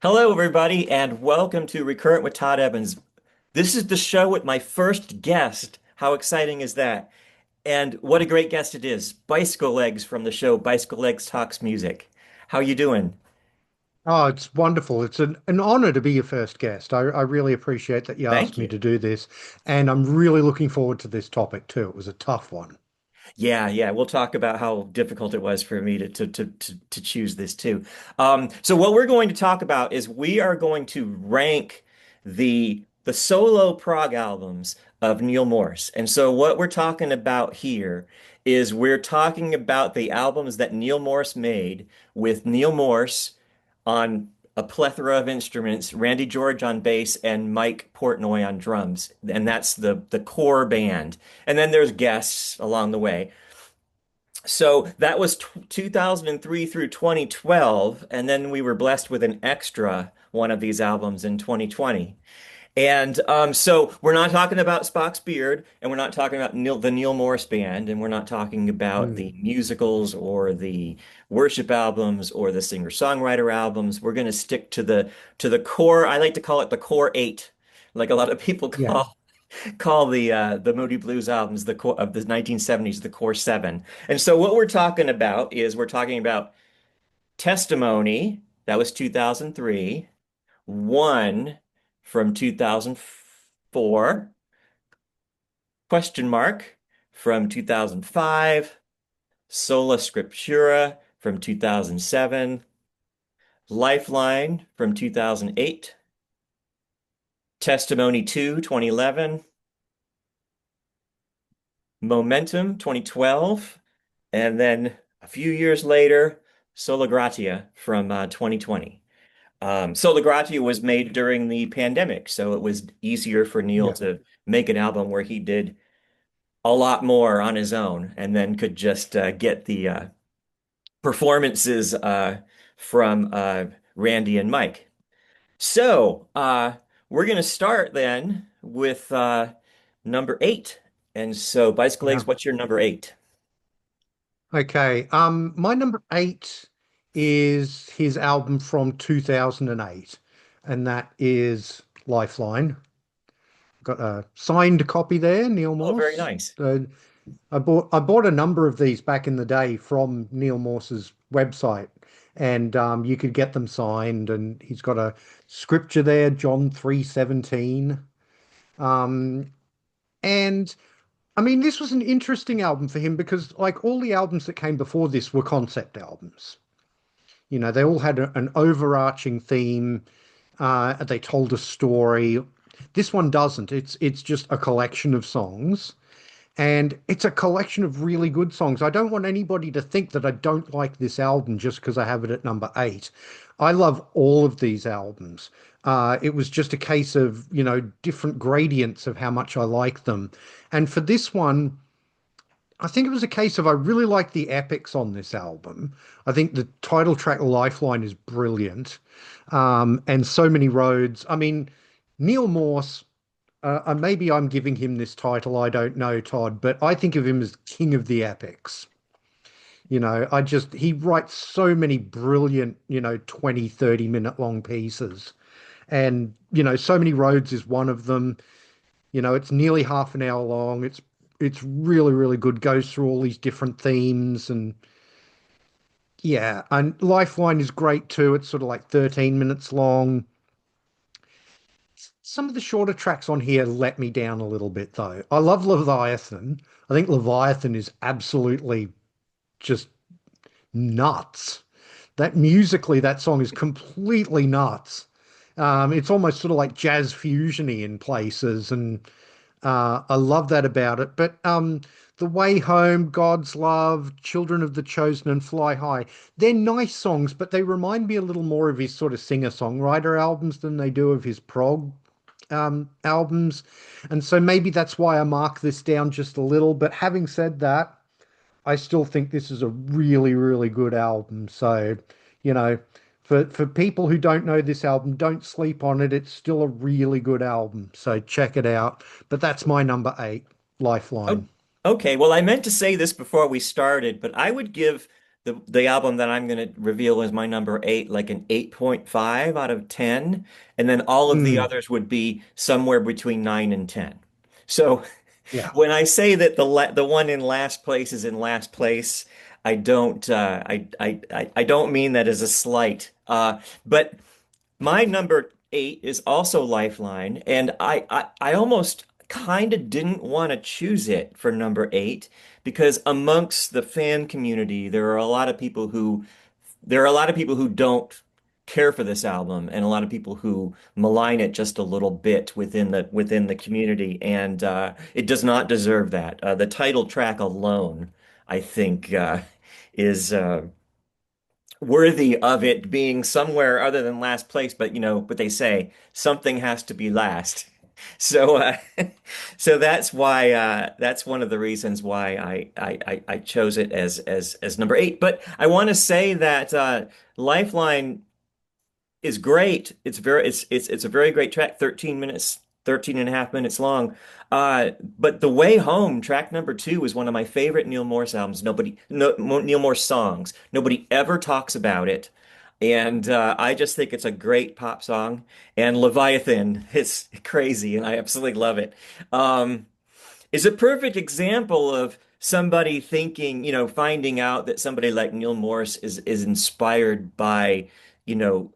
Hello, everybody, and welcome to Recurrent with Todd Evans. This is the show with my first guest. How exciting is that? And what a great guest it is. Bicyclelegs from the show Bicyclelegs Talks Music. How you doing? Oh, it's wonderful. It's an honor to be your first guest. I really appreciate that you asked Thank me you. to do this. And I'm really looking forward to this topic too. It was a tough one. Yeah. We'll talk about how difficult it was for me to choose this too. So what we're going to talk about is we are going to rank the solo prog albums of Neal Morse. And so what we're talking about here is we're talking about the albums that Neal Morse made with Neal Morse on a plethora of instruments, Randy George on bass and Mike Portnoy on drums. And that's the core band. And then there's guests along the way. So that was 2003 through 2012, and then we were blessed with an extra one of these albums in 2020. And so we're not talking about Spock's Beard, and we're not talking about the Neal Morse Band, and we're not talking about Hmm. the musicals or the worship albums or the singer-songwriter albums. We're going to stick to the core. I like to call it the core eight, like a lot of people Yeah. call the Moody Blues albums the core of the 1970s the core seven. And so what we're talking about is we're talking about Testimony, that was 2003, One from 2004, Question Mark from 2005, Sola Scriptura from 2007, Lifeline from 2008, Testimony 2, 2011, Momentum 2012, and then a few years later, Sola Gratia from 2020. Sola Gratia was made during the pandemic, so it was easier for Neal Yeah. to make an album where he did a lot more on his own and then could just get the performances from Randy and Mike. So we're going to start then with number eight. And so, Bicycle Yeah. Legs, what's your number eight? Okay. My number eight is his album from 2008, and that is Lifeline. Got a signed copy there, Neal Oh, very Morse. nice. I bought a number of these back in the day from Neal Morse's website, and you could get them signed. And he's got a scripture there, John 3:17. Um, and I mean, this was an interesting album for him because, like all the albums that came before this, were concept albums. They all had an overarching theme. They told a story. This one doesn't. It's just a collection of songs. And it's a collection of really good songs. I don't want anybody to think that I don't like this album just because I have it at number eight. I love all of these albums. It was just a case of, different gradients of how much I like them. And for this one, I think it was a case of I really like the epics on this album. I think the title track Lifeline is brilliant. And So Many Roads. I mean, Neal Morse. Maybe I'm giving him this title, I don't know, Todd, but I think of him as king of the epics. He writes so many brilliant, 20, 30 minute long pieces. And, So Many Roads is one of them. It's nearly half an hour long. It's really, really good. Goes through all these different themes and yeah, and Lifeline is great too. It's sort of like 13 minutes long. Some of the shorter tracks on here let me down a little bit, though. I love Leviathan. I think Leviathan is absolutely just nuts. That musically, that song is completely nuts. It's almost sort of like jazz fusiony in places, and I love that about it. But The Way Home, God's Love, Children of the Chosen, and Fly High, they're nice songs, but they remind me a little more of his sort of singer-songwriter albums than they do of his prog albums. And so maybe that's why I mark this down just a little. But having said that, I still think this is a really, really good album. So, you know, for people who don't know this album, don't sleep on it. It's still a really good album. So check it out. But that's my number eight, Oh, Lifeline. okay. Well, I meant to say this before we started, but I would give the album that I'm going to reveal is my number eight, like an 8.5 out of 10. And then all of the Mm, others would be somewhere between 9 and 10. So yeah. when I say that the one in last place is in last place, I don't I don't mean that as a slight. But my number eight is also Lifeline, and I almost kind of didn't want to choose it for number eight because amongst the fan community, there are a lot of people who don't care for this album, and a lot of people who malign it just a little bit within the community, and it does not deserve that. The title track alone, I think, is worthy of it being somewhere other than last place, but you know what they say, something has to be last. So so that's why that's one of the reasons why I chose it as number eight. But I want to say that Lifeline is great. It's a very great track, 13 minutes, 13 and a half minutes long. But The Way Home, track number two, is one of my favorite Neal Morse albums. Neal Morse songs. Nobody ever talks about it. And I just think it's a great pop song. And Leviathan is crazy, and I absolutely love it. Um, is a perfect example of somebody thinking, finding out that somebody like Neal Morse is inspired by, you know,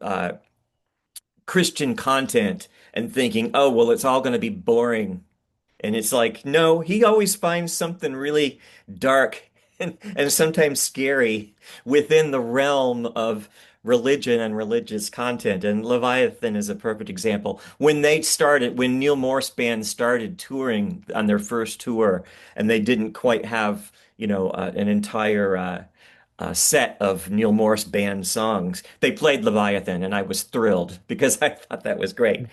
Christian content and thinking, oh, well, it's all going to be boring. And it's like, no, he always finds something really dark and sometimes scary within the realm of religion and religious content. And Leviathan is a perfect example. When Neil Morse band started touring on their first tour, and they didn't quite have, an entire set of Neil Morse band songs. They played Leviathan, and I was thrilled because I thought that was great.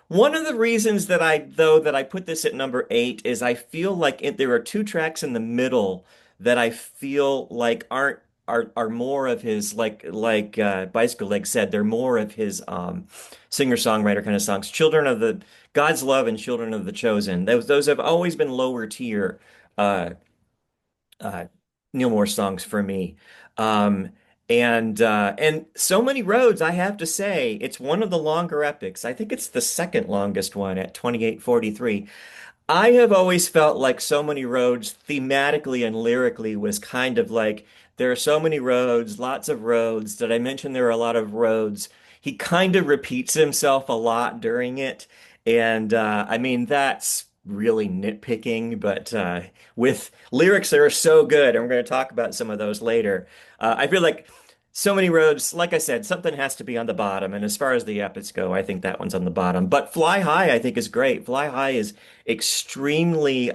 One of the reasons that I put this at number eight is I feel like there are two tracks in the middle that I feel like are more of his Bicyclelegs said, they're more of his singer-songwriter kind of songs. Children of the God's Love and Children of the Chosen. Those have always been lower tier uh, uh, Neil Morse songs for me. Um, and So Many Roads, I have to say, it's one of the longer epics. I think it's the second longest one at 28:43. I have always felt like So Many Roads thematically and lyrically was kind of like there are so many roads, lots of roads. Did I mention there are a lot of roads? He kind of repeats himself a lot during it. And I mean, that's really nitpicking, but with lyrics that are so good, and we're going to talk about some of those later. I feel like So Many Roads, like I said, something has to be on the bottom. And as far as the epics go, I think that one's on the bottom. But Fly High, I think, is great. Fly High is extremely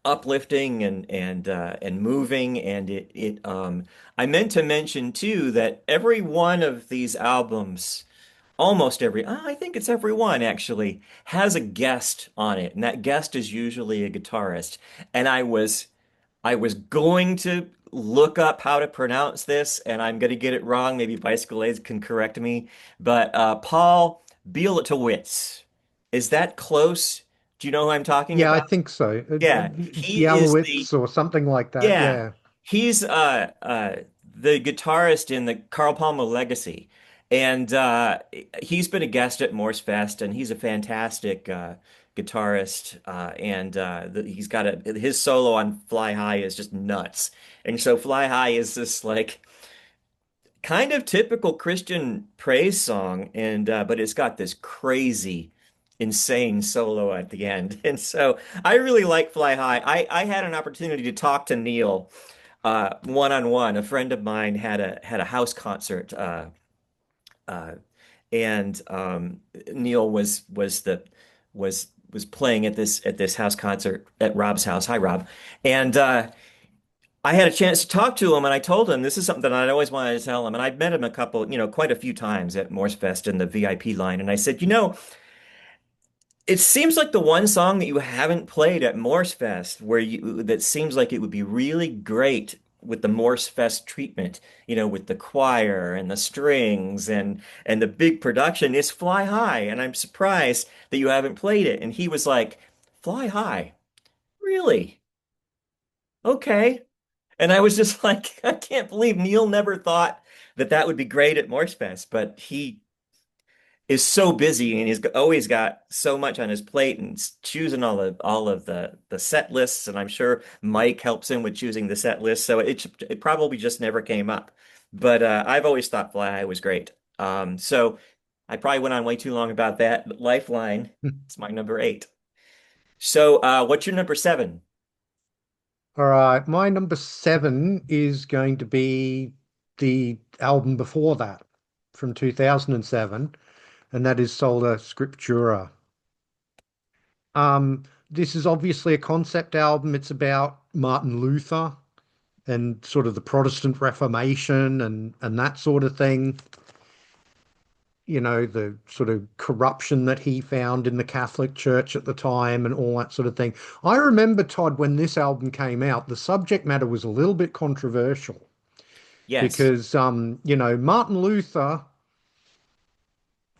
uplifting and moving, and it I meant to mention too that every one of these albums, almost every, I think it's every one actually, has a guest on it, and that guest is usually a guitarist. And I was going to look up how to pronounce this, and I'm going to get it wrong. Maybe Bicyclelegs can correct me. But Paul Bielitowicz, is that close? Do you know who I'm talking Yeah, I about? think so. Yeah, he is the Bialowitz or something like that. yeah, Yeah. he's the guitarist in the Carl Palmer Legacy, and he's been a guest at Morse Fest, and he's a fantastic guitarist, and he's got his solo on Fly High is just nuts, and so Fly High is this like kind of typical Christian praise song, and but it's got this crazy, insane solo at the end, and so I really like Fly High. I had an opportunity to talk to Neil one on one. A friend of mine had a house concert, uh, and Neil was playing at this house concert at Rob's house. Hi, Rob, and I had a chance to talk to him, and I told him this is something that I'd always wanted to tell him. And I'd met him quite a few times at Morse Fest in the VIP line. And I said, it seems like the one song that you haven't played at Morse Fest that seems like it would be really great with the Morse Fest treatment, with the choir and the strings and the big production is Fly High. And I'm surprised that you haven't played it. And he was like, Fly High? Really? Okay. And I was just like, I can't believe Neil never thought that that would be great at Morse Fest, but he is so busy and he's always got so much on his plate and choosing all of the set lists. And I'm sure Mike helps him with choosing the set list. So it probably just never came up. But I've always thought Fly High was great. So I probably went on way too long about that. But Lifeline is my number eight. So what's your number seven? All right, my number seven is going to be the album before that from 2007, and that is Sola Scriptura. This is obviously a concept album. It's about Martin Luther and sort of the Protestant Reformation and that sort of thing. You know, the sort of corruption that he found in the Catholic Church at the time and all that sort of thing. I remember, Todd, when this album came out, the subject matter was a little bit controversial Yes. because, Martin Luther,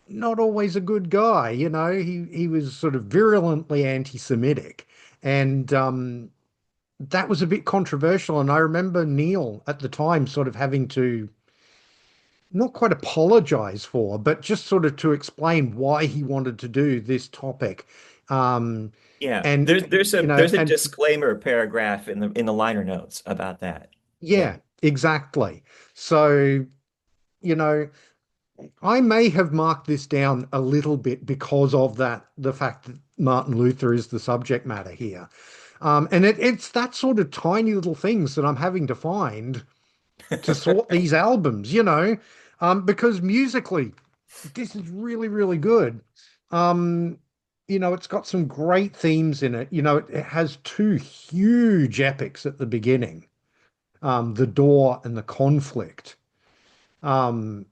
not always a good guy, he was sort of virulently anti-Semitic. And that was a bit controversial. And I remember Neil at the time sort of having to not quite apologize for, but just sort of to explain why he wanted to do this topic. Um, Yeah. and There's a and disclaimer paragraph in the liner notes about that. Yeah. yeah, exactly. So, you know, I may have marked this down a little bit because of that, the fact that Martin Luther is the subject matter here. And it's that sort of tiny little things that I'm having to find to sort these albums, because musically, this is really, really good. Um, it's got some great themes in it. It has two huge epics at the beginning, The Door and The Conflict. Um,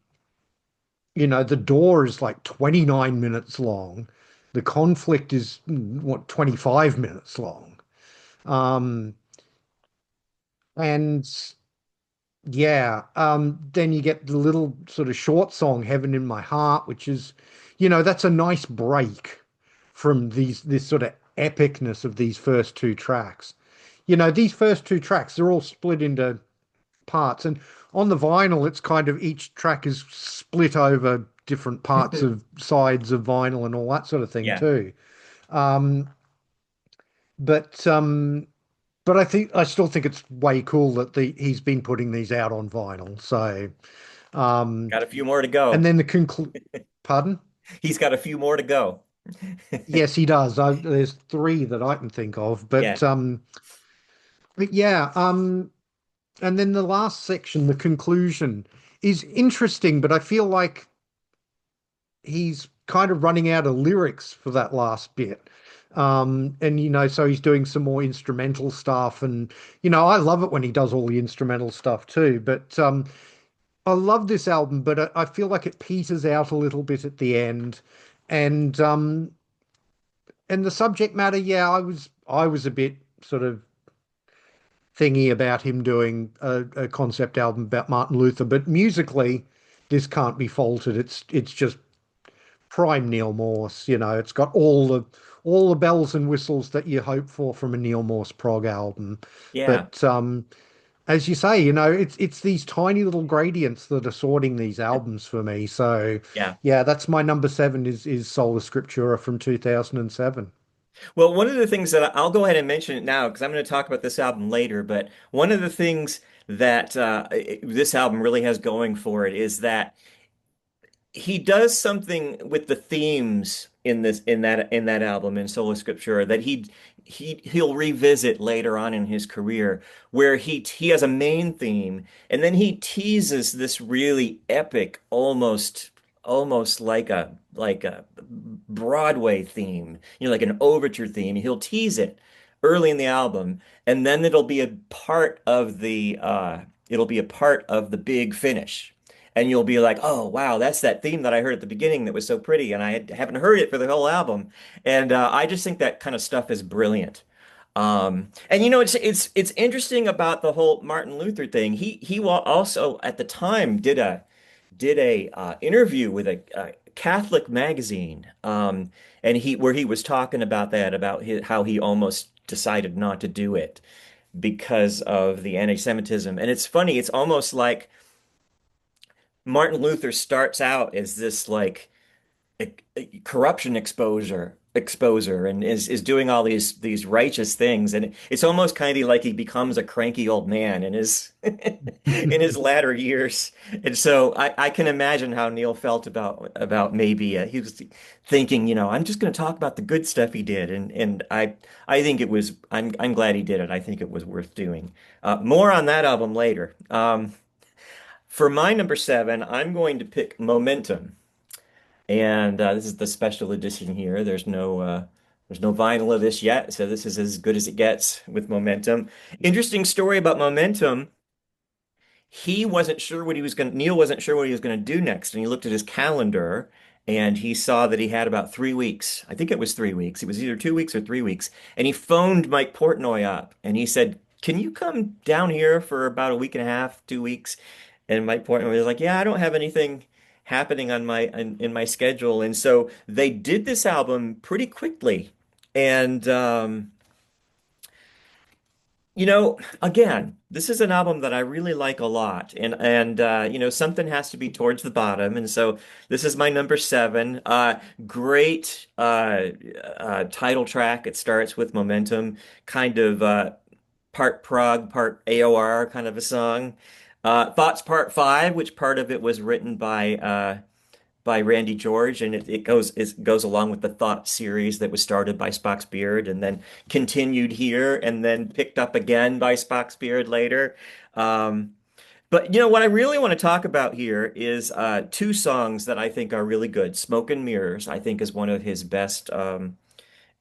The Door is like 29 minutes long. The Conflict is what, 25 minutes long. Um, and Yeah. Then you get the little sort of short song, Heaven in My Heart, which is, that's a nice break from this sort of epicness of these first two tracks. These first two tracks, they're all split into parts. And on the vinyl, it's kind of each track is split over different parts of sides of vinyl and all that sort of thing Yeah. too. Um, but I still think it's way cool that the he's been putting these out on vinyl. So, um, Got a few more to and go. then the pardon? He's got a few more to go. Yes, he does. There's three that I can think of, Yeah. but yeah, and then the last section, the conclusion, is interesting, but I feel like he's kind of running out of lyrics for that last bit. And so he's doing some more instrumental stuff, and I love it when he does all the instrumental stuff too. But I love this album, but I feel like it peters out a little bit at the end, and the subject matter, yeah, I was a bit sort of thingy about him doing a concept album about Martin Luther, but musically, this can't be faulted. It's just prime Neal Morse. It's got all the bells and whistles that you hope for from a Neal Morse prog album. Yeah. But as you say, it's these tiny little gradients that are sorting these albums for me. So Yeah. yeah, that's my number seven is Sola Scriptura from 2007. Well, one of the things that I'll go ahead and mention it now because I'm going to talk about this album later, but one of the things that this album really has going for it is that he does something with the themes in that album in Sola Scriptura that he'll revisit later on in his career where he has a main theme and then he teases this really epic almost like a Broadway theme, like an overture theme. He'll tease it early in the album and then it'll be a part of the big finish. And you'll be like, oh, wow, that's that theme that I heard at the beginning that was so pretty. And haven't heard it for the whole album. And I just think that kind of stuff is brilliant. And it's interesting about the whole Martin Luther thing. Also at the time did a interview with a Catholic magazine, and he where he was talking about that about how he almost decided not to do it. because of the anti-Semitism. And it's funny, it's almost like Martin Luther starts out as this like corruption exposer and is doing all these righteous things, and it's almost kind of like he becomes a cranky old man in his in his latter years. And so I can imagine how Neil felt about maybe he was thinking, I'm just going to talk about the good stuff he did, and I think it was I'm glad he did it. I think it was worth doing. More on that album later. For my number seven, I'm going to pick Momentum. And this is the special edition here. There's no vinyl of this yet, so this is as good as it gets with Momentum. Interesting story about Momentum. He wasn't sure what he was going to, Neil wasn't sure what he was going to do next, and he looked at his calendar and he saw that he had about 3 weeks. I think it was 3 weeks. It was either 2 weeks or 3 weeks. And he phoned Mike Portnoy up and he said, "Can you come down here for about a week and a half, 2 weeks?" And Mike Portnoy was like, "Yeah, I don't have anything happening on in my schedule." And so they did this album pretty quickly. And again, this is an album that I really like a lot, and something has to be towards the bottom, and so this is my number seven. Great title track. It starts with Momentum, kind of part prog, part AOR kind of a song. Thoughts Part Five, which part of it was written by Randy George, and it goes along with the Thought series that was started by Spock's Beard, and then continued here, and then picked up again by Spock's Beard later. Um, but what I really want to talk about here is two songs that I think are really good. "Smoke and Mirrors," I think, is one of his best.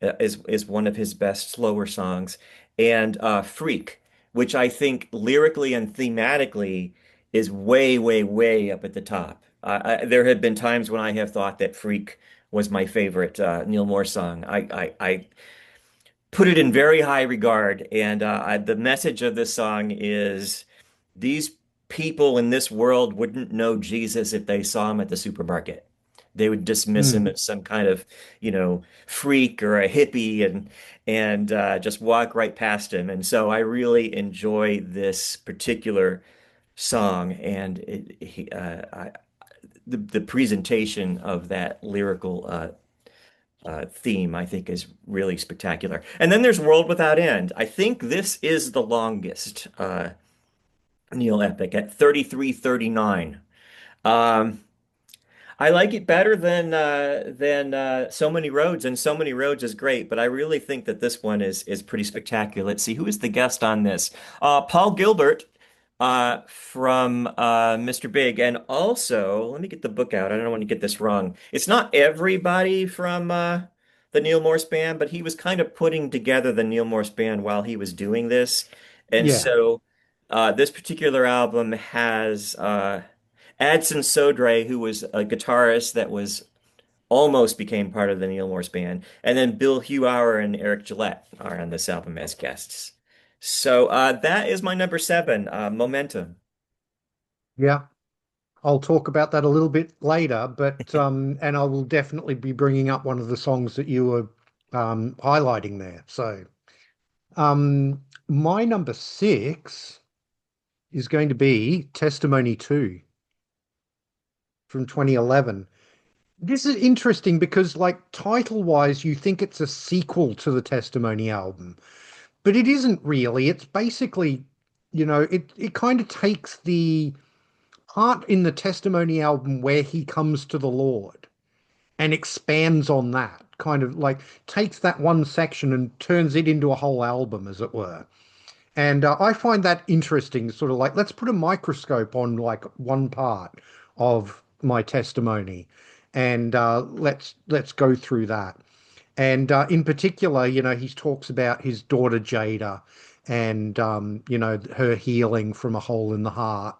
Is one of his best slower songs, and "Freak," which I think lyrically and thematically is way, way, way up at the top. There have been times when I have thought that "Freak" was my favorite Neal Morse song. I put it in very high regard, and the message of this song is these people in this world wouldn't know Jesus if they saw him at the supermarket. They would dismiss him Mm. as some kind of, freak or a hippie, and just walk right past him. And so I really enjoy this particular song, and the presentation of that lyrical theme, I think, is really spectacular. And then there's "World Without End." I think this is the longest Neil epic at 33:39. Um, I like it better than So Many Roads, and So Many Roads is great, but I really think that this one is pretty spectacular. Let's see, who is the guest on this? Paul Gilbert from Mr. Big, and also let me get the book out. I don't want to get this wrong. It's not everybody from the Neil Morse band, but he was kind of putting together the Neil Morse band while he was doing this, and Yeah. so this particular album has Adson Sodre, who was a guitarist that was almost became part of the Neil Morse band, and then Bill Hewauer and Eric Gillette are on this album as guests. So that is my number seven, Momentum. Yeah. I'll talk about that a little bit later, but and I will definitely be bringing up one of the songs that you were highlighting there. So, my number six is going to be Testimony 2 from 2011. This is interesting because, like, title-wise, you think it's a sequel to the Testimony album, but it isn't really. It's basically, it kind of takes the part in the Testimony album where he comes to the Lord and expands on that, kind of like takes that one section and turns it into a whole album, as it were. And I find that interesting, sort of like, let's put a microscope on like one part of my testimony, and let's go through that. And in particular, he talks about his daughter Jada, and her healing from a hole in the heart,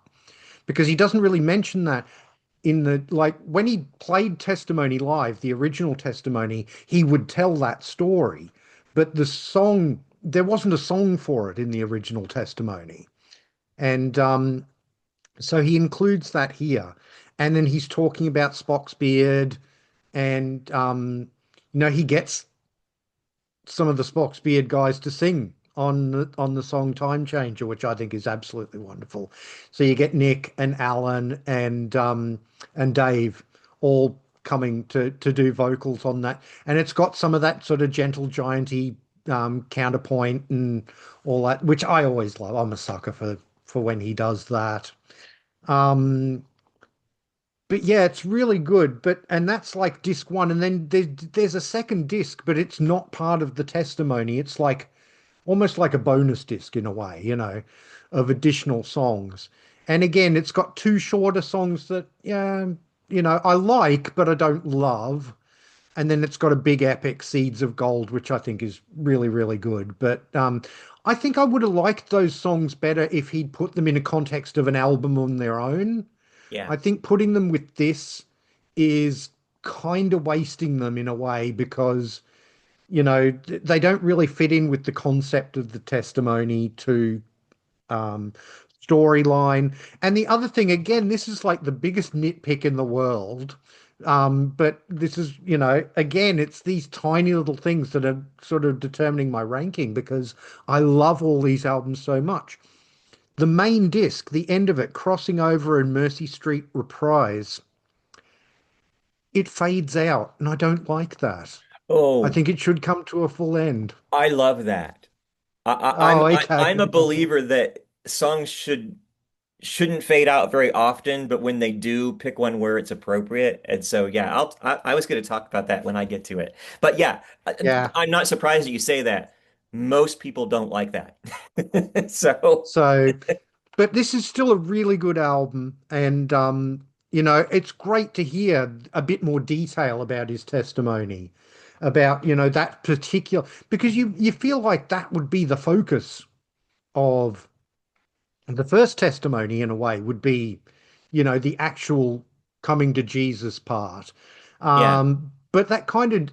because he doesn't really mention that in the like when he played Testimony live, the original Testimony, he would tell that story, but the song there wasn't a song for it in the original Testimony, and so he includes that here, and then he's talking about Spock's beard, and he gets some of the Spock's beard guys to sing on the song Time Changer, which I think is absolutely wonderful. So you get Nick and Alan and Dave all coming to do vocals on that, and it's got some of that sort of gentle gianty counterpoint and all that, which I always love. I'm a sucker for when he does that. Um, but yeah, it's really good. And that's like disc one, and then there's a second disc, but it's not part of the testimony. It's like almost like a bonus disc in a way, of additional songs. And again, it's got two shorter songs that, yeah, I like, but I don't love. And then it's got a big epic, Seeds of Gold, which I think is really, really good. But I think I would have liked those songs better if he'd put them in a context of an album on their own. Yeah. I think putting them with this is kind of wasting them in a way because they don't really fit in with the concept of the testimony to um, storyline. And the other thing, again, this is like the biggest nitpick in the world. But this is, again, it's these tiny little things that are sort of determining my ranking because I love all these albums so much. The main disc, the end of it, Crossing Over and Mercy Street Reprise, it fades out, and I don't like that. I Oh, think it should come to a full end. I love that. Oh, okay. I'm a believer that songs shouldn't fade out very often, but when they do, pick one where it's appropriate. And so, yeah, I was going to talk about that when I get to it. But yeah, Yeah. I'm not surprised that you say that. Most people don't like that. So, So, but this is still a really good album, and it's great to hear a bit more detail about his testimony, about, that particular because you feel like that would be the focus of the first testimony in a way would be, the actual coming to Jesus part. yeah. But that kind of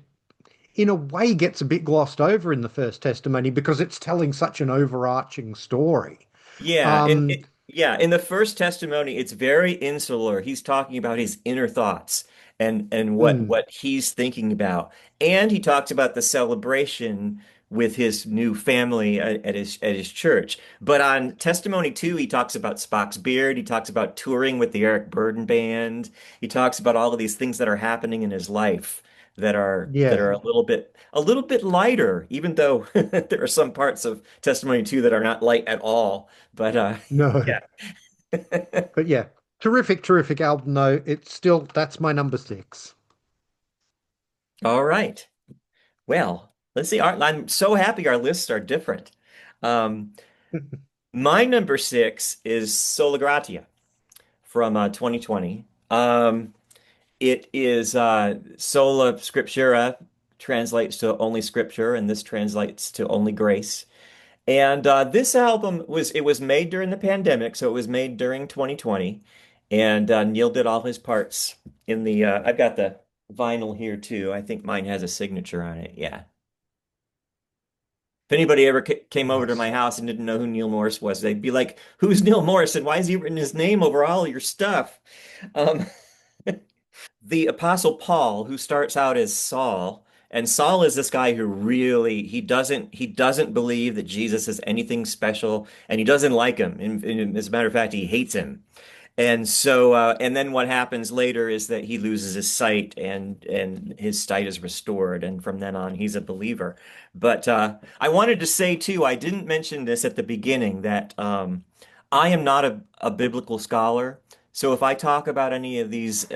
in a way gets a bit glossed over in the first testimony because it's telling such an overarching story. Yeah, Um, yeah, in the first testimony, it's very insular. He's talking about his inner thoughts and mm, what he's thinking about. And he talks about the celebration with his new family at his church. But on testimony 2, he talks about Spock's beard, he talks about touring with the Eric Burdon band. He talks about all of these things that are happening in his life that yeah, are a little bit lighter, even though there are some parts of testimony 2 that are not light at all. But no, yeah. but yeah, terrific, terrific album though. It's still that's my number six. All right. Well, let's see. I'm so happy our lists are different. Um, my number 6 is Sola Gratia from 2020. It is Sola Scriptura translates to only scripture, and this translates to only grace. And this album was made during the pandemic, so it was made during 2020. And Neil did all his parts in the I've got the vinyl here too. I think mine has a signature on it. Yeah. If anybody ever came over to Nice. my house and didn't know who Neil Morse was, they'd be like, "Who's Neil Morse? And why has he written his name over all your stuff?" Um, the Apostle Paul, who starts out as Saul, and Saul is this guy who really he doesn't believe that Jesus is anything special, and he doesn't like him. As a matter of fact, he hates him. And so, and then what happens later is that he loses his sight, and his sight is restored, and from then on, he's a believer. But I wanted to say too, I didn't mention this at the beginning that I am not a biblical scholar. So if I talk about any of these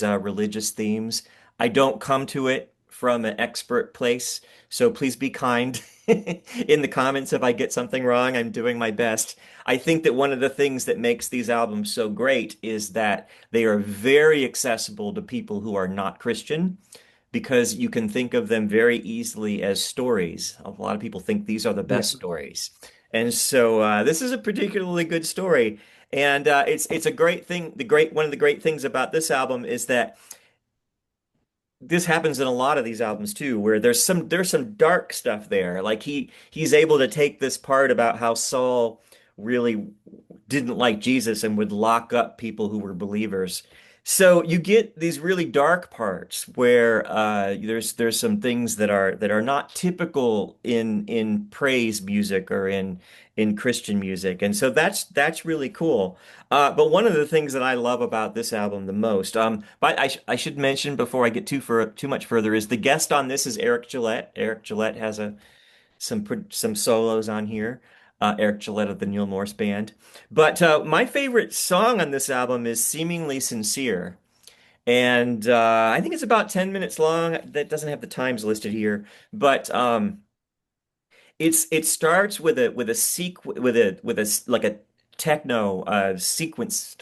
religious themes, I don't come to it from an expert place. So please be kind in the comments if I get something wrong. I'm doing my best. I think that one of the things that makes these albums so great is that they are very accessible to people who are not Christian because you can think of them very easily as stories. A lot of people think these are the Yeah, best stories. And so this is a particularly good story. And it's a great thing. The great one of the great things about this album is that this happens in a lot of these albums too, where there's some dark stuff there. Like he's able to take this part about how Saul really didn't like Jesus and would lock up people who were believers. So you get these really dark parts where there's some things that are not typical in praise music or in Christian music, and so that's really cool. But one of the things that I love about this album the most, but I should mention before I get too much further, is the guest on this is Eric Gillette. Eric Gillette has some solos on here. Eric Gillette of the Neal Morse Band. But my favorite song on this album is Seemingly Sincere. And I think it's about 10 minutes long. That doesn't have the times listed here, but it starts with like a techno sequenced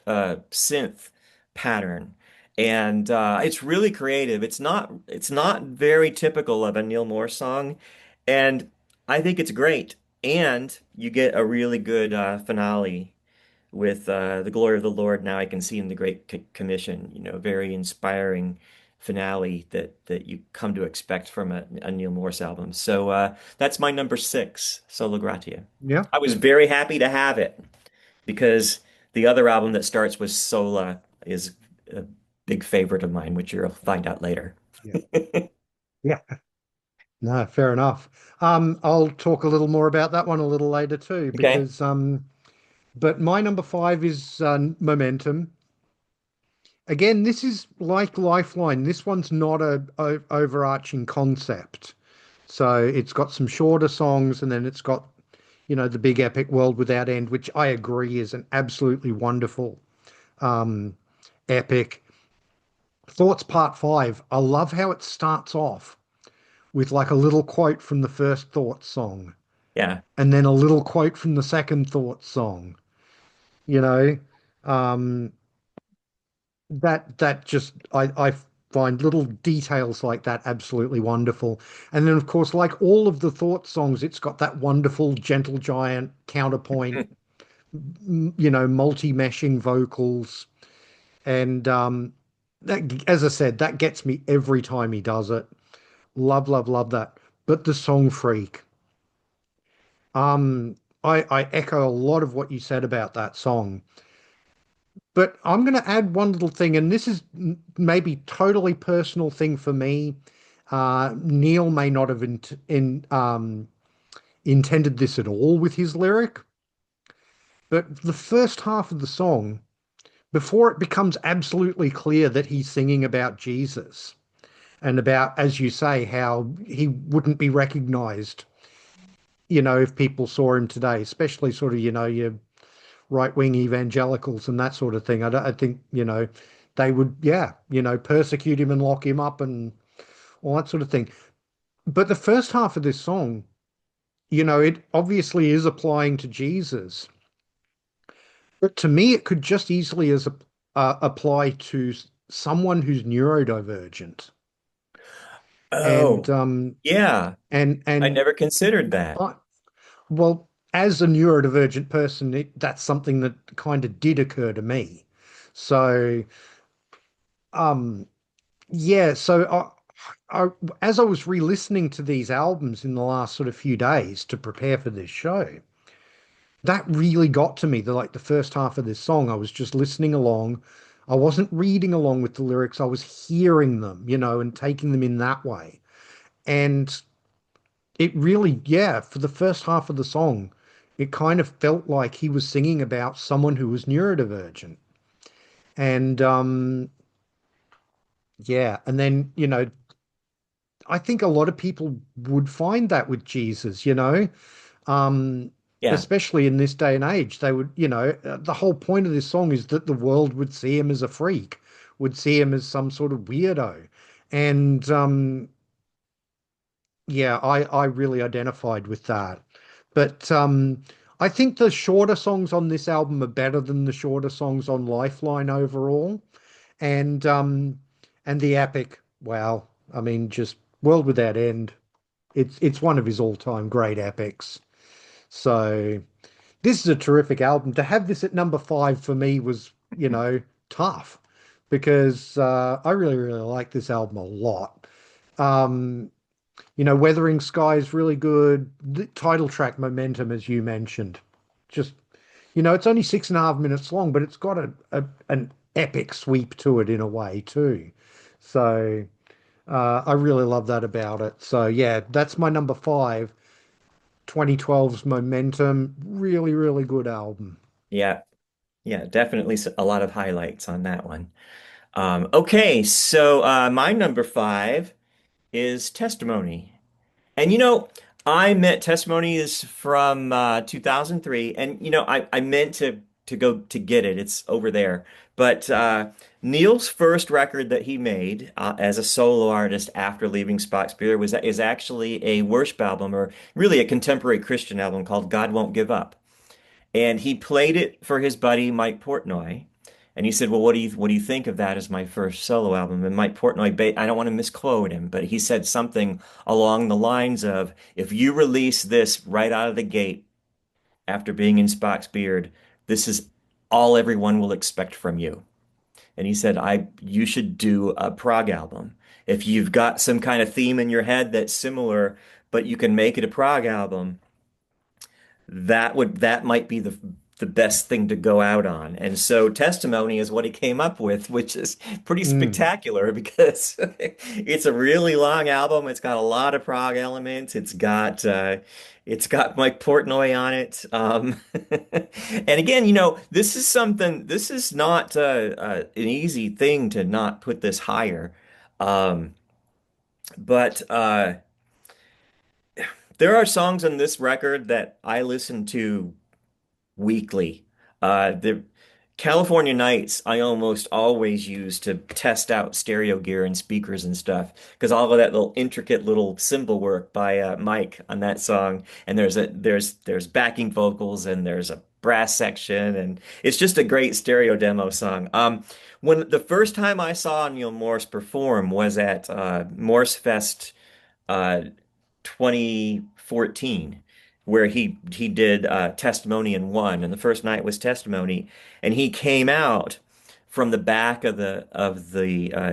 synth pattern, and it's really creative. It's not very typical of a Neil Morse song, and I think it's great. And you get a really good finale with the glory of the Lord. Now I can see in the Great Commission. You know, very inspiring finale that you come to expect from a Neil Morse album. So that's my number six, Sola Gratia. Yeah, I was very happy to have it because the other album that starts with Sola is a big favorite of mine, which you'll find out later. yeah, yeah. No, fair enough. I'll talk a little more about that one a little later too, Okay. because but my number five is Momentum. Again, this is like Lifeline. This one's not a overarching concept. So it's got some shorter songs, and then it's got, the big epic World Without End, which I agree is an absolutely wonderful um, epic. Thoughts Part 5. I love how it starts off with like a little quote from the first Thoughts song, Yeah. and then a little quote from the second Thoughts song. You know, um, that just I find little details like that absolutely wonderful. And then of course, like all of the Thought songs, it's got that wonderful Gentle Giant counterpoint, multi-meshing vocals. And that, as I said, that gets me every time he does it. Love, love, love that. But the song Freak, um, I echo a lot of what you said about that song. But I'm going to add one little thing, and this is maybe totally personal thing for me. Neil may not have intended this at all with his lyric, but the first half of the song, before it becomes absolutely clear that he's singing about Jesus and about, as you say, how he wouldn't be recognized, if people saw him today, especially sort of, your right-wing evangelicals and that sort of thing. I think, they would, yeah, persecute him and lock him up and all that sort of thing. But the first half of this song, it obviously is applying to Jesus. But to me, it could just easily as apply to someone who's neurodivergent. And Oh, yeah. and I and never considered that. I, well, as a neurodivergent person, that's something that kind of did occur to me. So, um, yeah. So as I was re-listening to these albums in the last sort of few days to prepare for this show, that really got to me. The first half of this song, I was just listening along. I wasn't reading along with the lyrics. I was hearing them, and taking them in that way. And it really, yeah, for the first half of the song, it kind of felt like he was singing about someone who was neurodivergent. And yeah, and then, I think a lot of people would find that with Jesus, um, Yeah. especially in this day and age. They would, the whole point of this song is that the world would see him as a freak, would see him as some sort of weirdo. And yeah, I really identified with that. But I think the shorter songs on this album are better than the shorter songs on Lifeline overall. And the epic, wow. I mean, just World Without End. It's one of his all-time great epics. So this is a terrific album. To have this at number five for me was, tough because I really, really like this album a lot. Um, Weathering Sky is really good. The title track Momentum, as you mentioned, just it's only 6.5 minutes long, but it's got an epic sweep to it in a way too. So I really love that about it. So yeah, that's my number five. 2012's Momentum. Really, really good album. Yeah, yeah, definitely a lot of highlights on that one. Okay, so my number five is Testimony. And I met Testimony is from 2003, and I meant to go to get it. It's over there. But Neil's first record that he made as a solo artist after leaving Spock was is actually a worship album, or really a contemporary Christian album called God Won't Give Up. And he played it for his buddy Mike Portnoy. And he said, "Well, what do you think of that as my first solo album?" And Mike Portnoy, I don't want to misquote him, but he said something along the lines of, "If you release this right out of the gate after being in Spock's Beard, this is all everyone will expect from you." And he said, you should do a prog album. If you've got some kind of theme in your head that's similar, but you can make it a prog album, that might be the best thing to go out on. And so Testimony is what he came up with, which is pretty Mm, spectacular because it's a really long album. It's got a lot of prog elements. It's got Mike Portnoy on it. And again, this is not an easy thing to not put this higher. Um, but there are songs on this record that I listen to weekly. The California Nights I almost always use to test out stereo gear and speakers and stuff because all of that little intricate little cymbal work by Mike on that song, and there's backing vocals and there's a brass section, and it's just a great stereo demo song. When the first time I saw Neal Morse perform was at Morse Fest uh, 2014, where he did Testimony in one, and the first night was Testimony, and he came out from the back of the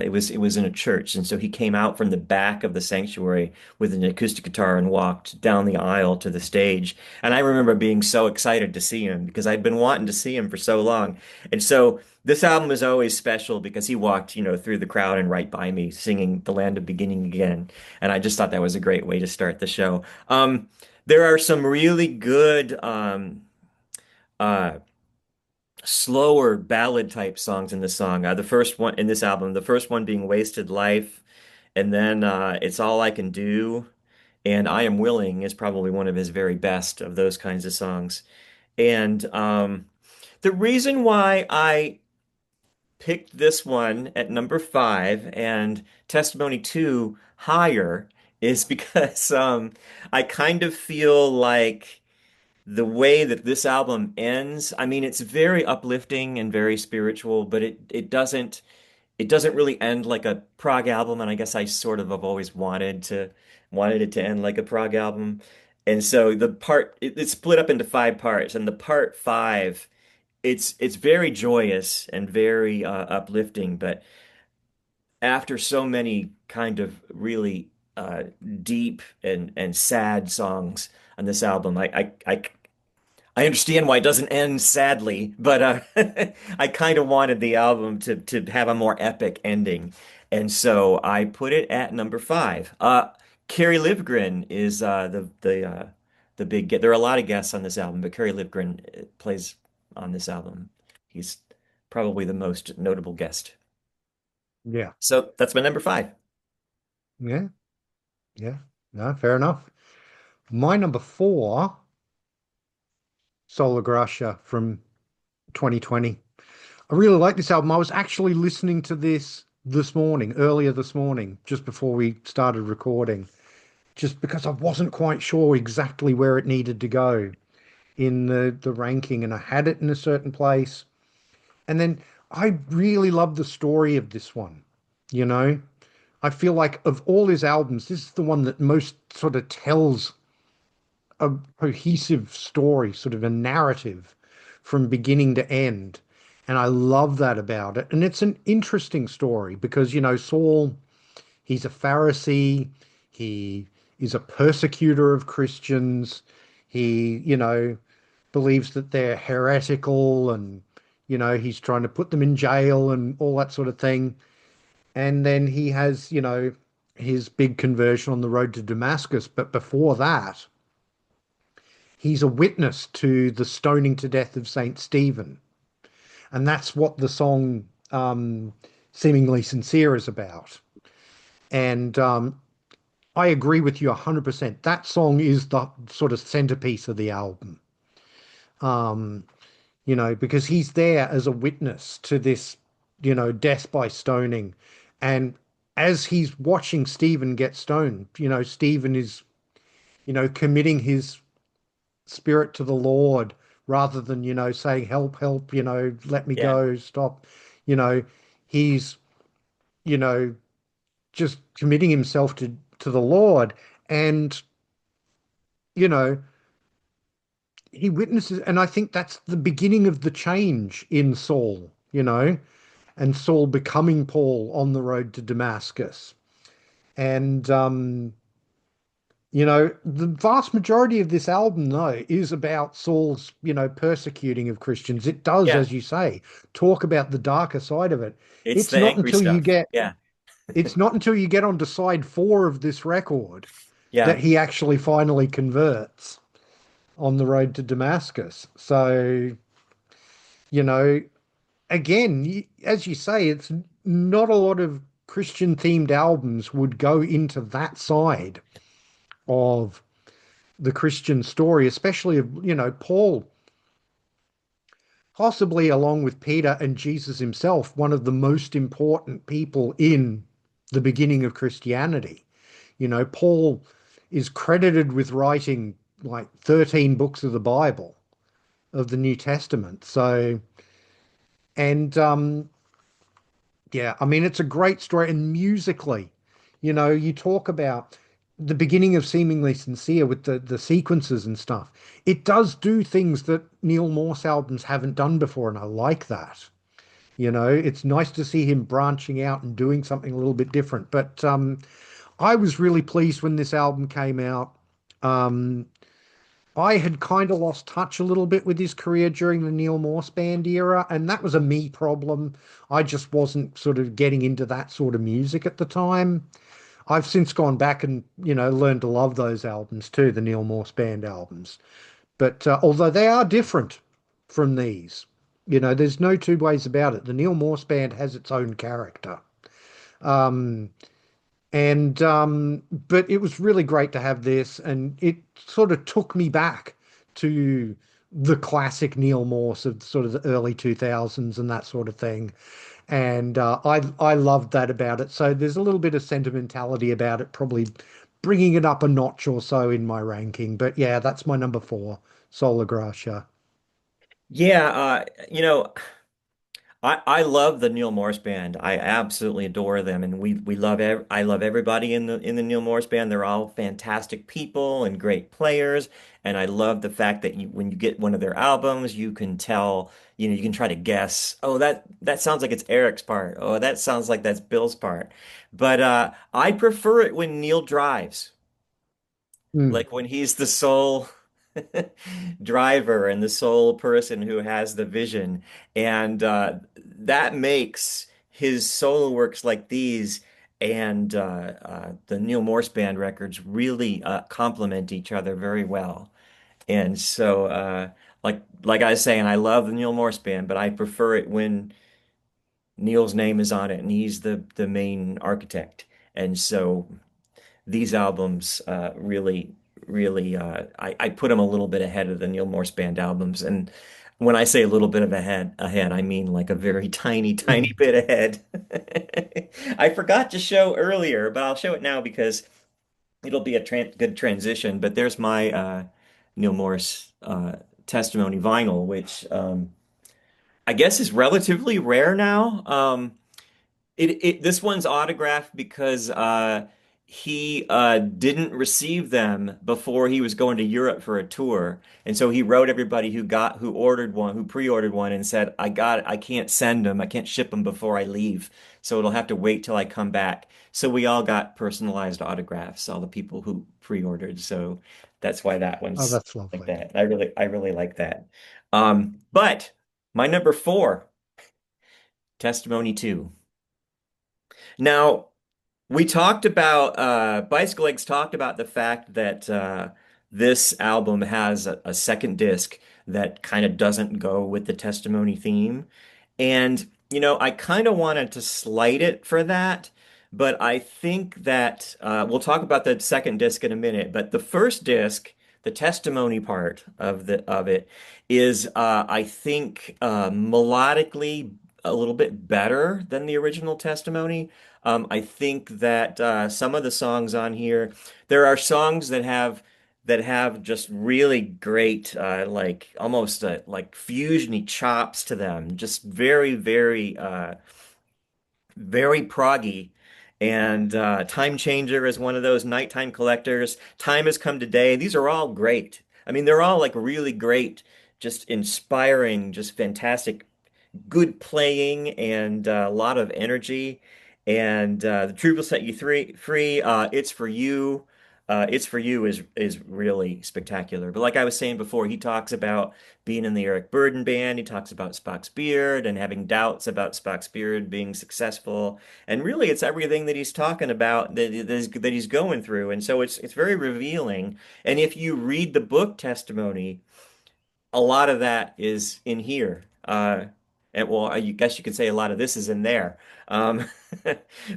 it was in a church, and so he came out from the back of the sanctuary with an acoustic guitar and walked down the aisle to the stage. And I remember being so excited to see him because I'd been wanting to see him for so long. And so this album is always special because he walked, through the crowd and right by me singing The Land of Beginning Again. And I just thought that was a great way to start the show. There are some really good uh, slower ballad type songs in this song. The first one in this album, the first one being Wasted Life, and then It's All I Can Do, and I Am Willing is probably one of his very best of those kinds of songs. And the reason why I picked this one at number five and Testimony 2 higher is because I kind of feel like the way that this album ends, I mean, it's very uplifting and very spiritual, but it doesn't really end like a prog album, and I guess I sort of have always wanted it to end like a prog album. And so it's split up into five parts, and the part five, it's very joyous and very uplifting, but after so many kind of really deep and sad songs on this album, I understand why it doesn't end sadly, but I kind of wanted the album to have a more epic ending, and so I put it at number five. Carrie Livgren is the big get. There are a lot of guests on this album, but Carrie Livgren plays on this album. He's probably the most notable guest. yeah, So that's my number five. yeah, yeah. No, fair enough. My number four, Sola Gratia from 2020. I really like this album. I was actually listening to this morning, earlier this morning, just before we started recording, just because I wasn't quite sure exactly where it needed to go in the ranking, and I had it in a certain place. And then I really love the story of this one. You know, I feel like of all his albums, this is the one that most sort of tells a cohesive story, sort of a narrative from beginning to end. And I love that about it. And it's an interesting story because, Saul, he's a Pharisee, he is a persecutor of Christians, he, believes that they're heretical and, He's trying to put them in jail and all that sort of thing. And then he has, his big conversion on the road to Damascus. But before that, he's a witness to the stoning to death of Saint Stephen. And that's what the song Seemingly Sincere is about. And I agree with you 100%. That song is the sort of centerpiece of the album. Um, because he's there as a witness to this, death by stoning. And as he's watching Stephen get stoned, Stephen is, committing his spirit to the Lord rather than, saying, help, help, let me Yeah. go, stop. You know, he's, you know, just committing himself to the Lord. And, you know, he witnesses, and I think that's the beginning of the change in Saul, and Saul becoming Paul on the road to Damascus. And the vast majority of this album, though, is about Saul's, persecuting of Christians. It does, Yeah. as you say, talk about the darker side of it. It's It's the not angry until you stuff. get Yeah. it's not until you get onto side 4 of this record that Yeah. he actually finally converts on the road to Damascus. So, you know, again, as you say, it's not a lot of Christian themed albums would go into that side of the Christian story, especially of, Paul, possibly along with Peter and Jesus himself, one of the most important people in the beginning of Christianity. Paul is credited with writing like 13 books of the Bible, of the New Testament. So, and yeah, I mean, it's a great story. And musically, you talk about the beginning of Seemingly Sincere with the sequences and stuff. It does do things that Neal Morse albums haven't done before, and I like that. It's nice to see him branching out and doing something a little bit different. But I was really pleased when this album came out. Um, I had kind of lost touch a little bit with his career during the Neal Morse band era, and that was a me problem. I just wasn't sort of getting into that sort of music at the time. I've since gone back and, learned to love those albums too, the Neal Morse band albums. But although they are different from these, there's no two ways about it. The Neal Morse band has its own character. Um, and but it was really great to have this, and it sort of took me back to the classic Neal Morse of sort of the early 2000s and that sort of thing. And I loved that about it. So there's a little bit of sentimentality about it, probably bringing it up a notch or so in my ranking. But yeah, that's my number 4, Sola Gratia. Yeah. I love the Neal Morse band. I absolutely adore them, and we love I love everybody in the Neal Morse band. They're all fantastic people and great players, and I love the fact that when you get one of their albums, you can tell, you can try to guess. Oh, that sounds like it's Eric's part. Oh, that sounds like that's Bill's part. But I prefer it when Neil drives. Hmm. Like when he's the sole driver and the sole person who has the vision. And that makes his solo works like these and the Neil Morse Band records really complement each other very well. And so, like I was saying, I love the Neil Morse Band, but I prefer it when Neil's name is on it and he's the main architect. And so these albums really I put them a little bit ahead of the Neil Morse Band albums. And when I say a little bit of ahead, I mean like a very tiny bit ahead. I forgot to show earlier, but I'll show it now because it'll be a good transition. But there's my Neil Morse testimony vinyl, which I guess is relatively rare now. This one's autographed because he didn't receive them before he was going to Europe for a tour. And so he wrote everybody who pre-ordered one and said, I can't send them. I can't ship them before I leave. So it'll have to wait till I come back. So we all got personalized autographs, all the people who pre-ordered. So that's why that Oh, one's that's like lovely. that. I really like that. But My number four, Testimony 2. Now, we talked about Bicyclelegs talked about the fact that this album has a second disc that kind of doesn't go with the testimony theme. And, I kind of wanted to slight it for that, but I think that we'll talk about the second disc in a minute. But the first disc, the testimony part of it, is I think melodically a little bit better than the original testimony. I think that some of the songs on here, there are songs that have just really great, like almost like fusiony chops to them, just very, very, very proggy. And Time Changer is one of those nighttime collectors. Time Has Come Today. These are all great. I mean, they're all like really great, just inspiring, just fantastic good playing and a lot of energy. And The Truth Will Set You Free. It's for you. It's for you is really spectacular. But like I was saying before, he talks about being in the Eric Burdon band. He talks about Spock's beard and having doubts about Spock's beard being successful. And really, it's everything that he's talking about that he's going through. And so it's very revealing. And if you read the book testimony, a lot of that is in here. And well, I guess you could say a lot of this is in there. Um,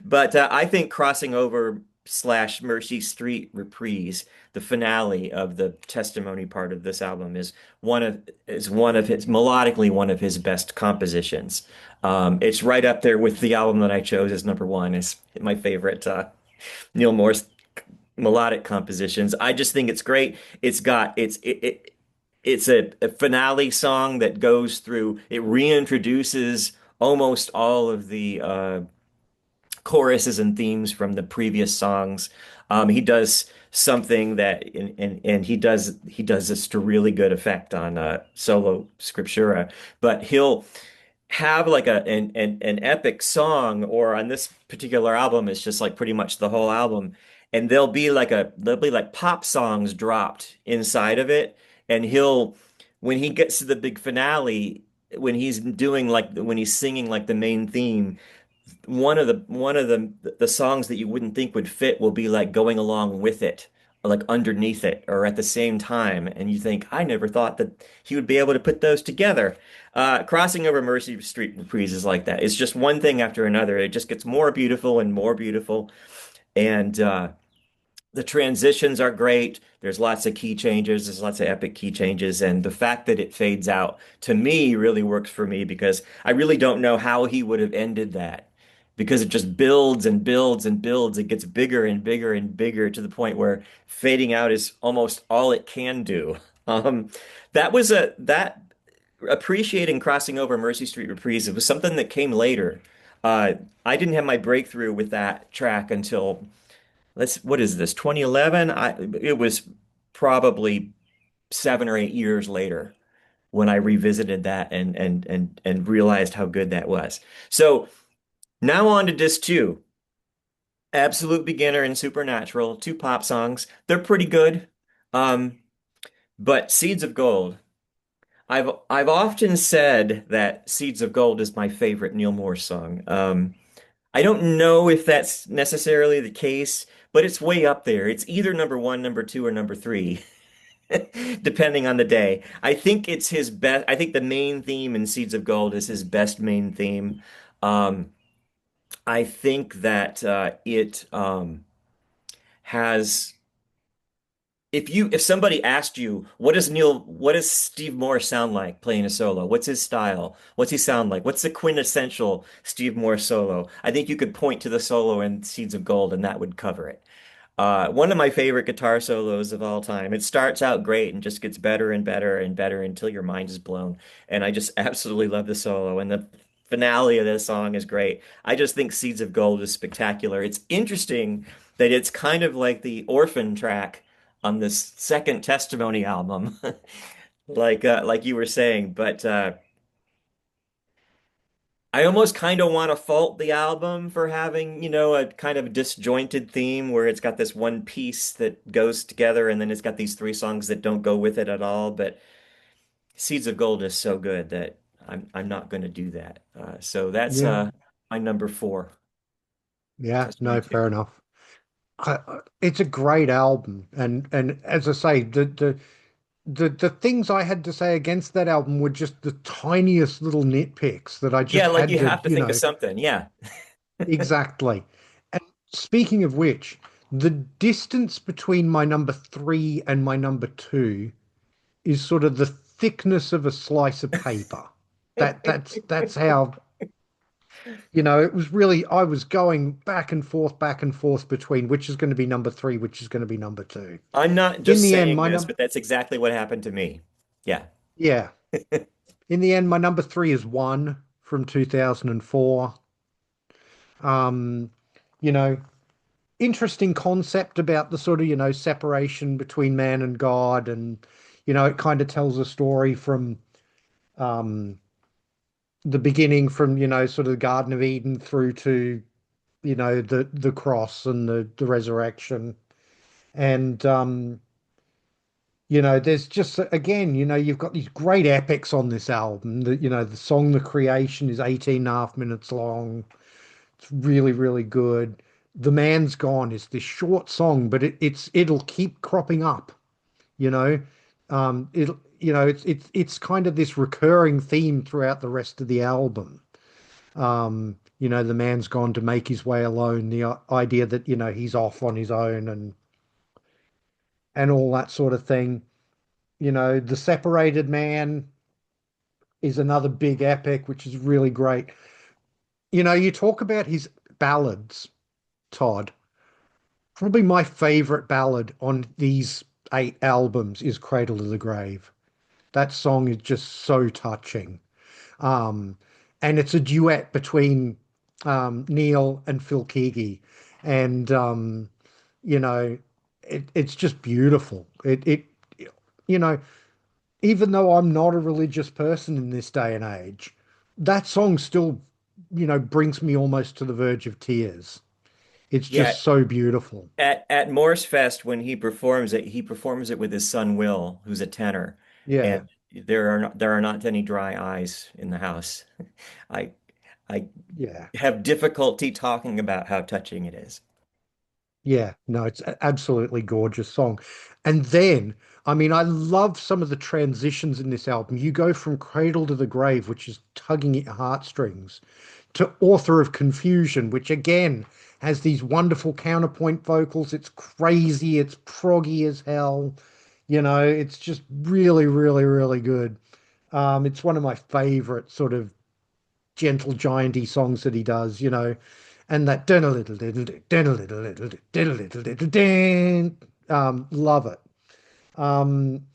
but I think Crossing Over slash Mercy Street Reprise, the finale of the testimony part of this album, is one of his melodically one of his best compositions. It's right up there with the album that I chose as number one. Is my favorite Neal Morse melodic compositions. I just think it's great. It's a finale song that goes through, it reintroduces almost all of the choruses and themes from the previous songs. He does something that, and he does this to really good effect on Solo Scriptura, but he'll have like an epic song, or on this particular album, it's just like pretty much the whole album, and there'll be like pop songs dropped inside of it, and he'll when he gets to the big finale, when he's singing like the main theme, one of the songs that you wouldn't think would fit will be like going along with it, or like underneath it, or at the same time, and you think, I never thought that he would be able to put those together. Crossing Over Mercy Street Reprise is like that. It's just one thing after another. It just gets more beautiful and more beautiful, and the transitions are great. There's lots of key changes. There's lots of epic key changes. And the fact that it fades out to me really works for me, because I really don't know how he would have ended that, because it just builds and builds and builds. It gets bigger and bigger and bigger to the point where fading out is almost all it can do. Um, that appreciating Crossing Over Mercy Street Reprise, it was something that came later. I didn't have my breakthrough with that track until, what is this, 2011? It was probably 7 or 8 years later when I revisited that and realized how good that was. So now on to disc two. Absolute Beginner and Supernatural, two pop songs. They're pretty good. Um, but Seeds of Gold. I've often said that Seeds of Gold is my favorite Neal Morse song. I don't know if that's necessarily the case, but it's way up there. It's either number one, number two, or number three, depending on the day. I think it's his best. I think the main theme in Seeds of Gold is his best main theme. Um, I think that it has. If somebody asked you, what does Steve Morse sound like playing a solo? What's his style? What's he sound like? What's the quintessential Steve Morse solo? I think you could point to the solo in Seeds of Gold and that would cover it. One of my favorite guitar solos of all time. It starts out great and just gets better and better and better until your mind is blown. And I just absolutely love the solo. And the finale of this song is great. I just think Seeds of Gold is spectacular. It's interesting that it's kind of like the orphan track on this second Testimony album, like you were saying. But I almost kind of want to fault the album for having, a kind of disjointed theme where it's got this one piece that goes together and then it's got these three songs that don't go with it at all. But Seeds of Gold is so good that I'm not going to do that. So that's Yeah. my number four. Yeah. That's my No, two. fair enough. It's a great album, and as I say, the things I had to say against that album were just the tiniest little nitpicks that I Yeah, just like had you to, have to think of something. Yeah. exactly. And speaking of which, the distance between my number three and my number two is sort of the thickness of a slice of paper. That's how, it was really, I was going back and forth between which is going to be number three, which is going to be number two. I'm not In just the end, saying my this, number, but that's exactly what happened to me. Yeah. yeah, in the end, my number three is One from 2004. Um, you know, interesting concept about the sort of, separation between man and God. And, it kind of tells a story from um, the beginning, from, sort of the Garden of Eden through to, the cross and the resurrection. And, there's just, again, you've got these great epics on this album. The song The Creation is 18 and a half minutes long. It's really, really good. The Man's Gone is this short song, but it'll keep cropping up, you know. It's kind of this recurring theme throughout the rest of the album. The man's gone to make his way alone, the idea that, he's off on his own and all that sort of thing. The Separated Man is another big epic, which is really great. You talk about his ballads, Todd. Probably my favorite ballad on these 8 albums is Cradle to the Grave. That song is just so touching. Um, and it's a duet between Neal and Phil Keaggy. And you know, it's just beautiful. You know, even though I'm not a religious person in this day and age, that song still, brings me almost to the verge of tears. It's Yeah. just so beautiful. At Morse Fest, when he performs it with his son Will, who's a tenor, and Yeah, there are not any dry eyes in the house. I I yeah. have difficulty talking about how touching it is. Yeah, no, it's absolutely gorgeous song. And then, I mean, I love some of the transitions in this album. You go from Cradle to the Grave, which is tugging at your heartstrings, to Author of Confusion, which again has these wonderful counterpoint vocals. It's crazy, it's proggy as hell. It's just really, really, really good. It's one of my favorite sort of gentle gianty songs that he does, and that dun a little diddle dun a little little diddle little diddle din. Love it. Um,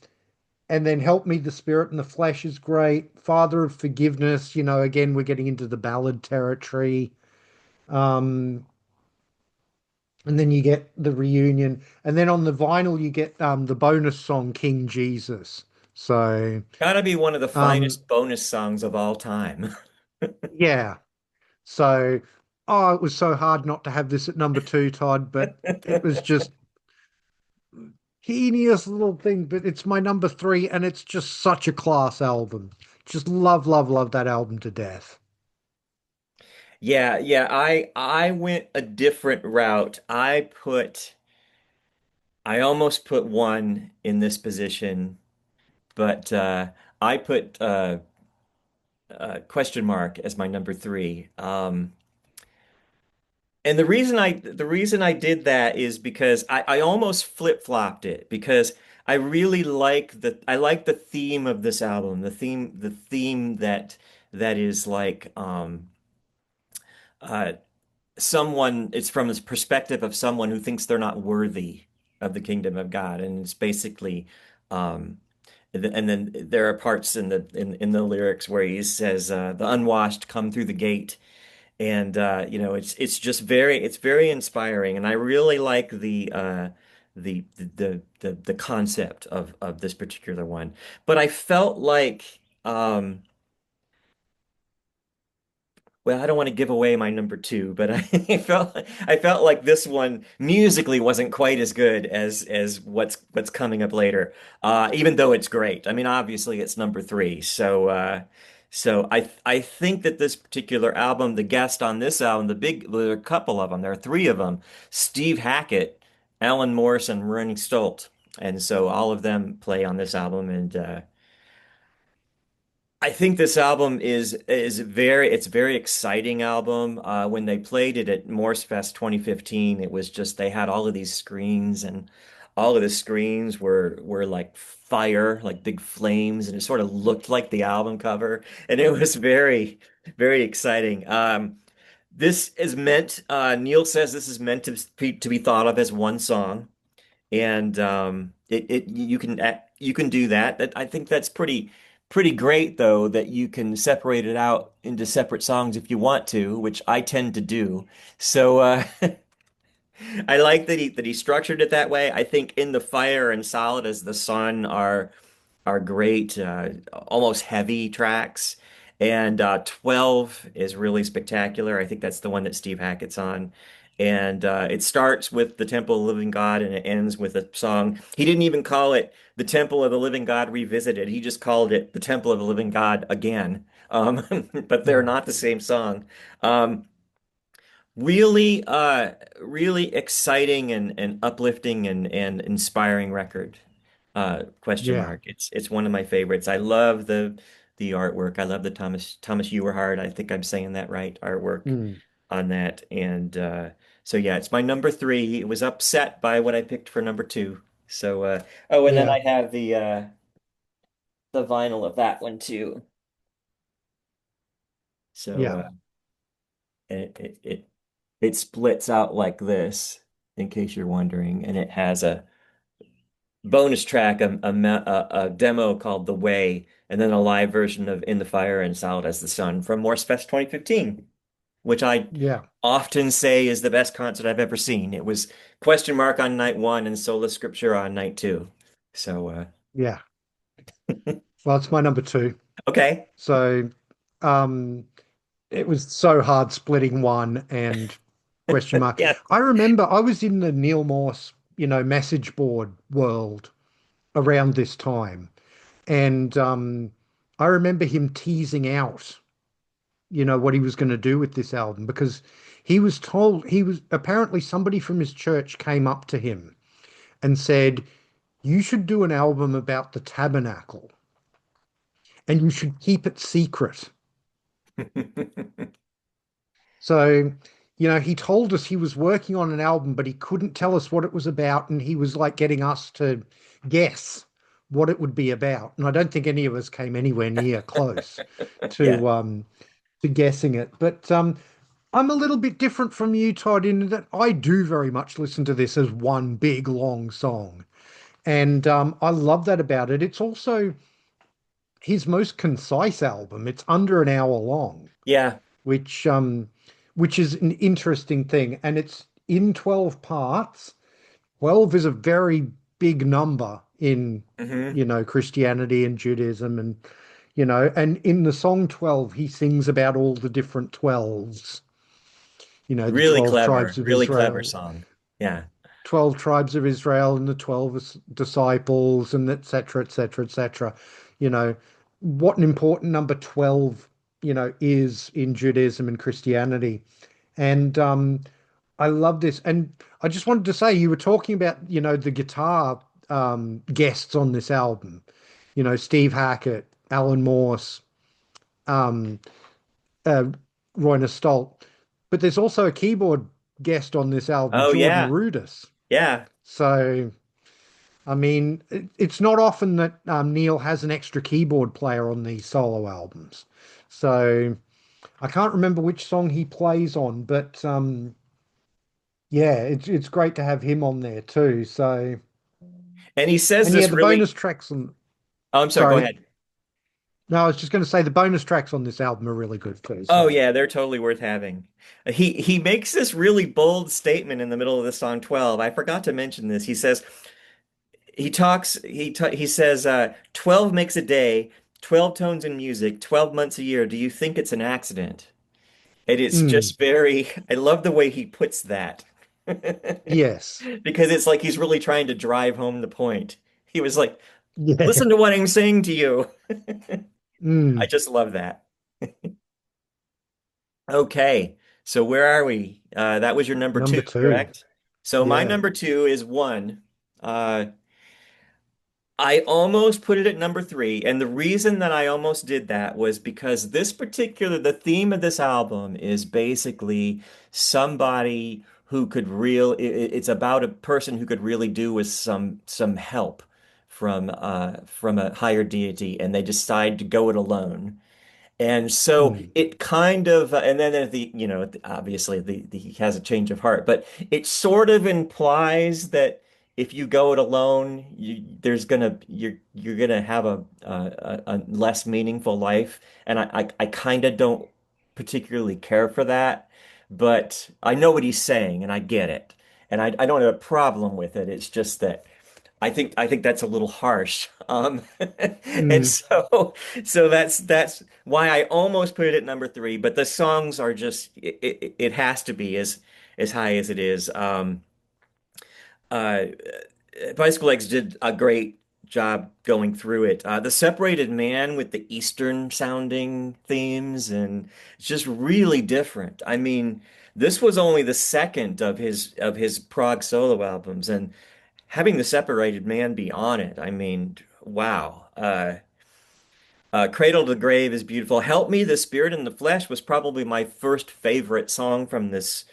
and then Help Me, the Spirit and the Flesh is great. Father of Forgiveness, again, we're getting into the ballad territory. Um, and then you get the reunion, and then on the vinyl you get the bonus song King Jesus. So Gotta be one of the um, finest bonus songs of all time. yeah. So, it was so hard not to have this at number two, Todd, but it was just teeniest little thing, but it's my number three, and it's just such a class album. Just love, love, love that album to death. Yeah, yeah, I went a different route. I almost put one in this position, but I put question mark as my number three. And the reason I did that is because I almost flip-flopped it because I like the theme of this album, the theme that is like uh someone it's from this perspective of someone who thinks they're not worthy of the kingdom of God. And it's basically um and then there are parts in the lyrics where he says the unwashed come through the gate. And it's just it's very inspiring, and I really like the concept of this particular one. But I felt like well, I don't want to give away my number two, but I felt like this one musically wasn't quite as good as what's coming up later. Even though it's great. I mean, obviously it's number three, so So I think that this particular album, the guest on this album, there are a couple of them, there are three of them, Steve Hackett, Alan Morse, and Ronnie Stolt. And so all of them play on this album, and I think this album is it's a very exciting album. When they played it at Morse Fest 2015, it was just they had all of these screens, and all of the screens were like fire, like big flames, and it sort of looked like the album cover, and it was very exciting. This is meant, Neil says this is meant to be thought of as one song, and you can do that. I think that's pretty great though that you can separate it out into separate songs if you want to, which I tend to do. So I like that he structured it that way. I think In the Fire and Solid as the Sun are great, almost heavy tracks. And 12 is really spectacular. I think that's the one that Steve Hackett's on. And it starts with the Temple of the Living God and it ends with a song. He didn't even call it the Temple of the Living God Revisited. He just called it the Temple of the Living God Again. But they're Mm. not the same song. Um, really exciting and uplifting and inspiring record. Question Yeah. mark. It's one of my favorites. I love the artwork. I love the Thomas Ewerhard. I think I'm saying that right. Artwork Mm. on that. And so yeah, it's my number three. It was upset by what I picked for number two. So oh, and then Yeah. I have the vinyl of that one too. So Yeah. it splits out like this, in case you're wondering, and it has a bonus track, a demo called The Way, and then a live version of In the Fire and Solid as the Sun from Morse Fest 2015, which I Yeah. often say is the best concert I've ever seen. It was question mark on night one and Sola Scriptura on night two. So, Yeah. Well, it's my number two. okay. So, um, it was so hard splitting one and question mark. Yeah. I remember I was in the Neal Morse, message board world around this time, and I remember him teasing out, what he was going to do with this album because he was apparently somebody from his church came up to him and said, "You should do an album about the tabernacle, and you should keep it secret." So, he told us he was working on an album, but he couldn't tell us what it was about. And he was like getting us to guess what it would be about. And I don't think any of us came anywhere near close Yeah. to guessing it. But I'm a little bit different from you, Todd, in that I do very much listen to this as one big long song. And I love that about it. It's also his most concise album. It's under an hour long, Yeah. which um which is an interesting thing, and it's in 12 parts. 12 is a very big number in Hmm. Christianity and Judaism, and and in the song 12 he sings about all the different 12s, the 12 tribes of Really clever Israel, song. Yeah. 12 tribes of Israel and the 12 disciples, and etc., etc., etc. You know, what an important number 12, is in Judaism and Christianity. And I love this. And I just wanted to say, you were talking about, the guitar guests on this album, Steve Hackett, Alan Morse, um, uh, Roy Stolt. But there's also a keyboard guest on this album, Oh Jordan yeah. Rudess. Yeah. So, I mean, it's not often that Neil has an extra keyboard player on these solo albums. So I can't remember which song he plays on, but yeah, it's great to have him on there too. So, And he says and yeah, this the really, bonus tracks on, oh, I'm sorry, go sorry. ahead. No, I was just going to say the bonus tracks on this album are really good too. Oh So, yeah, they're totally worth having. He makes this really bold statement in the middle of the song 12. I forgot to mention this. He says he says 12 makes a day, 12 tones in music, 12 months a year. Do you think it's an accident? And it's mm, just very I love the way he puts that. yes. Because it's like he's really trying to drive home the point. He was like, Yeah. "Listen to what I'm saying to you." I Mm. just love that. Okay, so where are we? That was your number two, Number two. correct? So my Yeah. number two is one. Uh, I almost put it at number three, and the reason that I almost did that was because the theme of this album is basically somebody who could it's about a person who could really do with some help from a higher deity, and they decide to go it alone. And so Mm. it kind of, and then at obviously he has a change of heart, but it sort of implies that if you go it alone, you're gonna have a less meaningful life, and I kind of don't particularly care for that, but I know what he's saying, and I get it, and I don't have a problem with it. It's just that. I think that's a little harsh. And Mm. so that's why I almost put it at number three, but the songs are just it has to be as high as it is. Uh Bicycle Legs did a great job going through it. The Separated Man with the Eastern sounding themes and it's just really different. I mean, this was only the second of his prog solo albums, and having the Separated Man be on it, I mean, wow. Cradle to the Grave is beautiful. Help Me, the Spirit and the Flesh was probably my first favorite song from this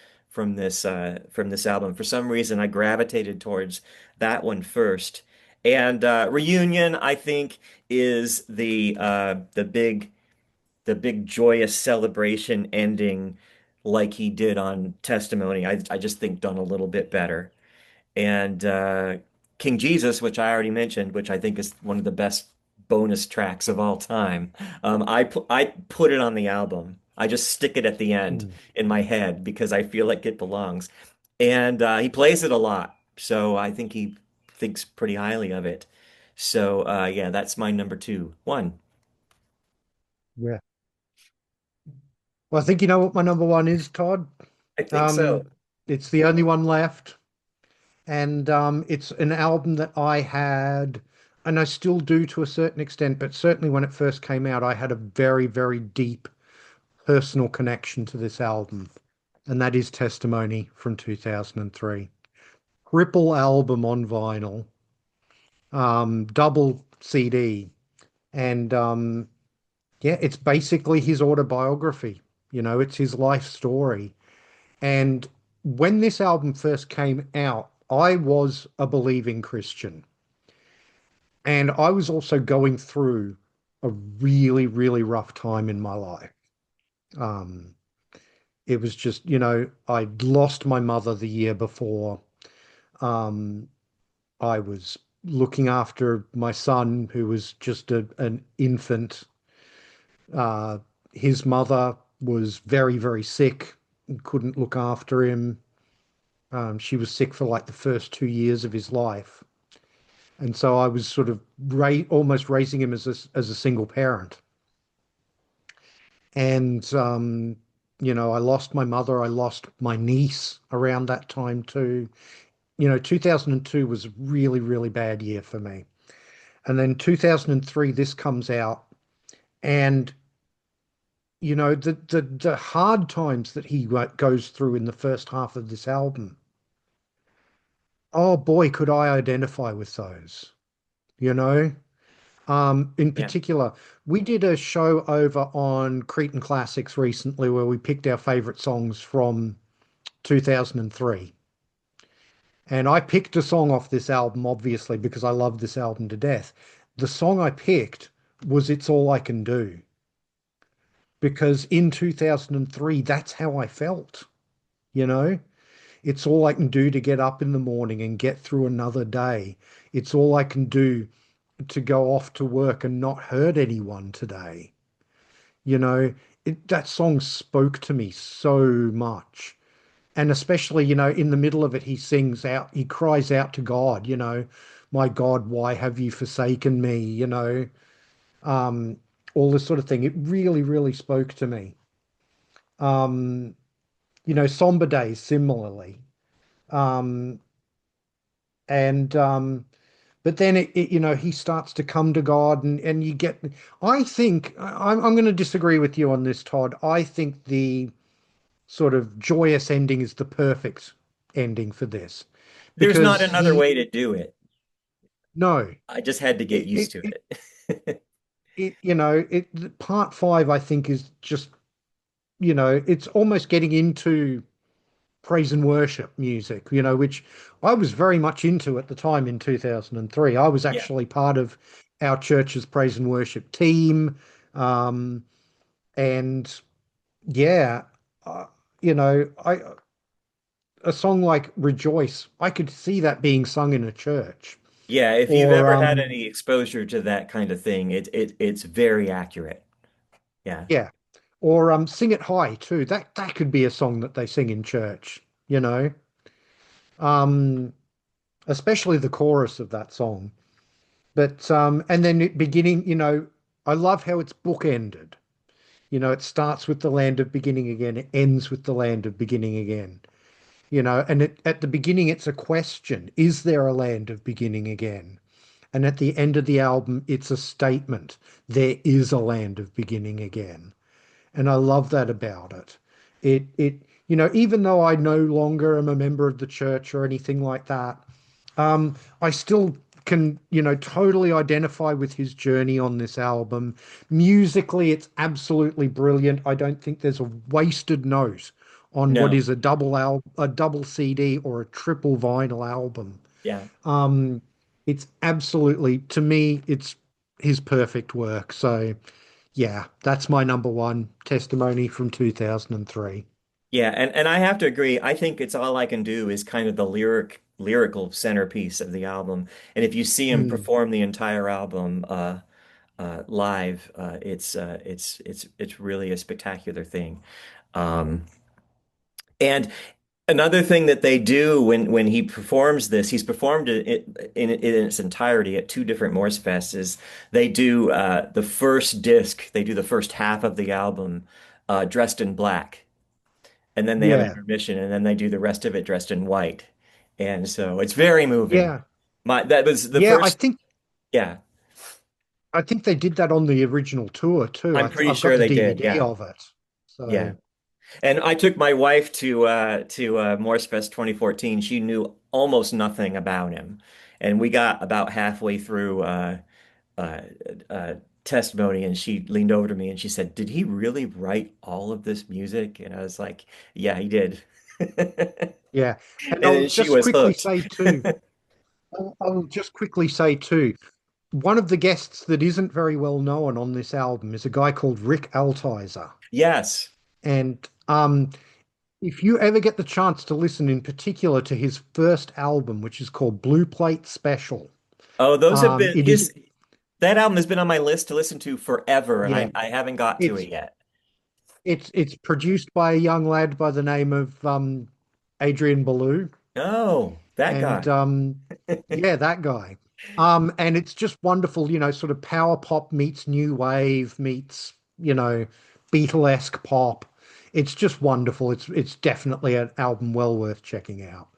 album. For some reason, I gravitated towards that one first. And Reunion, I think, is the big joyous celebration ending like he did on Testimony. I just think done a little bit better. And King Jesus, which I already mentioned, which I think is one of the best bonus tracks of all time. I put it on the album. I just stick it at the end Mm. in my head because I feel like it belongs. And he plays it a lot, so I think he thinks pretty highly of it. So yeah, that's my number two. One. Yeah. Well, I think you know what my number one is, Todd. I think so. Um, it's the only one left, and it's an album that I had, and I still do to a certain extent, but certainly when it first came out, I had a very, very deep personal connection to this album, and that is Testimony from 2003. Triple album on vinyl, double CD, and yeah, it's basically his autobiography. You know, it's his life story. And when this album first came out, I was a believing Christian. And I was also going through a really, really rough time in my life. Um, it was just, you know, I'd lost my mother the year before. Um, I was looking after my son, who was just an infant. Uh, his mother was very, very sick and couldn't look after him. She was sick for like the first 2 years of his life. And so I was sort of almost raising him as a single parent. And, you know, I lost my mother. I lost my niece around that time too. You know, 2002 was a really, really bad year for me. And then 2003, this comes out. And, you know, the hard times that he goes through in the first half of this album, oh boy, could I identify with those, you know? In Yeah. particular, we did a show over on Cretan Classics recently where we picked our favorite songs from 2003. And I picked a song off this album, obviously, because I love this album to death. The song I picked was It's All I Can Do, because in 2003, that's how I felt, you know? It's all I can do to get up in the morning and get through another day. It's all I can do to go off to work and not hurt anyone today. You know, that song spoke to me so much. And especially, you know, in the middle of it, he cries out to God, you know, my God, why have you forsaken me? You know, um, all this sort of thing. It really, really spoke to me. Um, you know, Somber Days, similarly. Um, and but then he starts to come to God, and you get. I think I'm going to disagree with you on this, Todd. I think the sort of joyous ending is the perfect ending for this There's not because another he way to do it. no I just had to get it used it to it, it. part five I think is just it's almost getting into praise and worship music, which I was very much into at the time in 2003. I was Yeah. actually part of our church's praise and worship team. Um, and yeah, uh, I a song like Rejoice, I could see that being sung in a church. Yeah, if you've Or ever had any exposure to that kind of thing, it's very accurate. Yeah. yeah, or Sing It High too. That could be a song that they sing in church, you know. Um, especially the chorus of that song. But and then it beginning, I love how it's bookended. It starts with the land of beginning again, it ends with the land of beginning again. And at the beginning it's a question, is there a land of beginning again? And at the end of the album it's a statement, there is a land of beginning again. And I love that about it. Even though I no longer am a member of the church or anything like that, I still can, totally identify with his journey on this album. Musically, it's absolutely brilliant. I don't think there's a wasted note on what No. is a double CD or a triple vinyl album. Yeah. Um, it's absolutely, to me, it's his perfect work. So, yeah, that's my number one testimony from 2003. Yeah, and I have to agree. I think it's all I can do is kind of the lyrical centerpiece of the album. And if you see him Mm, perform the entire album live, it's really a spectacular thing. Um, and another thing that they do when he performs this, he's performed it in its entirety at two different Morse Fests, is they do the first disc, they do the first half of the album dressed in black. And then they have an yeah, intermission, and then they do the rest of it dressed in white. And so it's very moving. yeah, That was the yeah. first, yeah, I think they did that on the original tour too. I'm pretty I've got sure the they did. DVD Yeah. of it. Yeah. So And I took my wife to Morse 2014. She knew almost nothing about him. And we got about halfway through uh, uh, testimony, and she leaned over to me and she said, "Did he really write all of this music?" And I was like, "Yeah, he did." yeah, and And then she was hooked. I'll just quickly say too, one of the guests that isn't very well known on this album is a guy called Rick Altizer. Yes. And if you ever get the chance to listen in particular to his first album, which is called Blue Plate Special, Oh, those have been it is, his that album has been on my list to listen to forever, and yeah, I haven't got to it's it yet. it's produced by a young lad by the name of Adrian Belew, Oh, that and guy. yeah, that guy. And it's just wonderful, sort of power pop meets new wave meets, Beatlesque pop. It's just wonderful. It's definitely an album well worth checking out.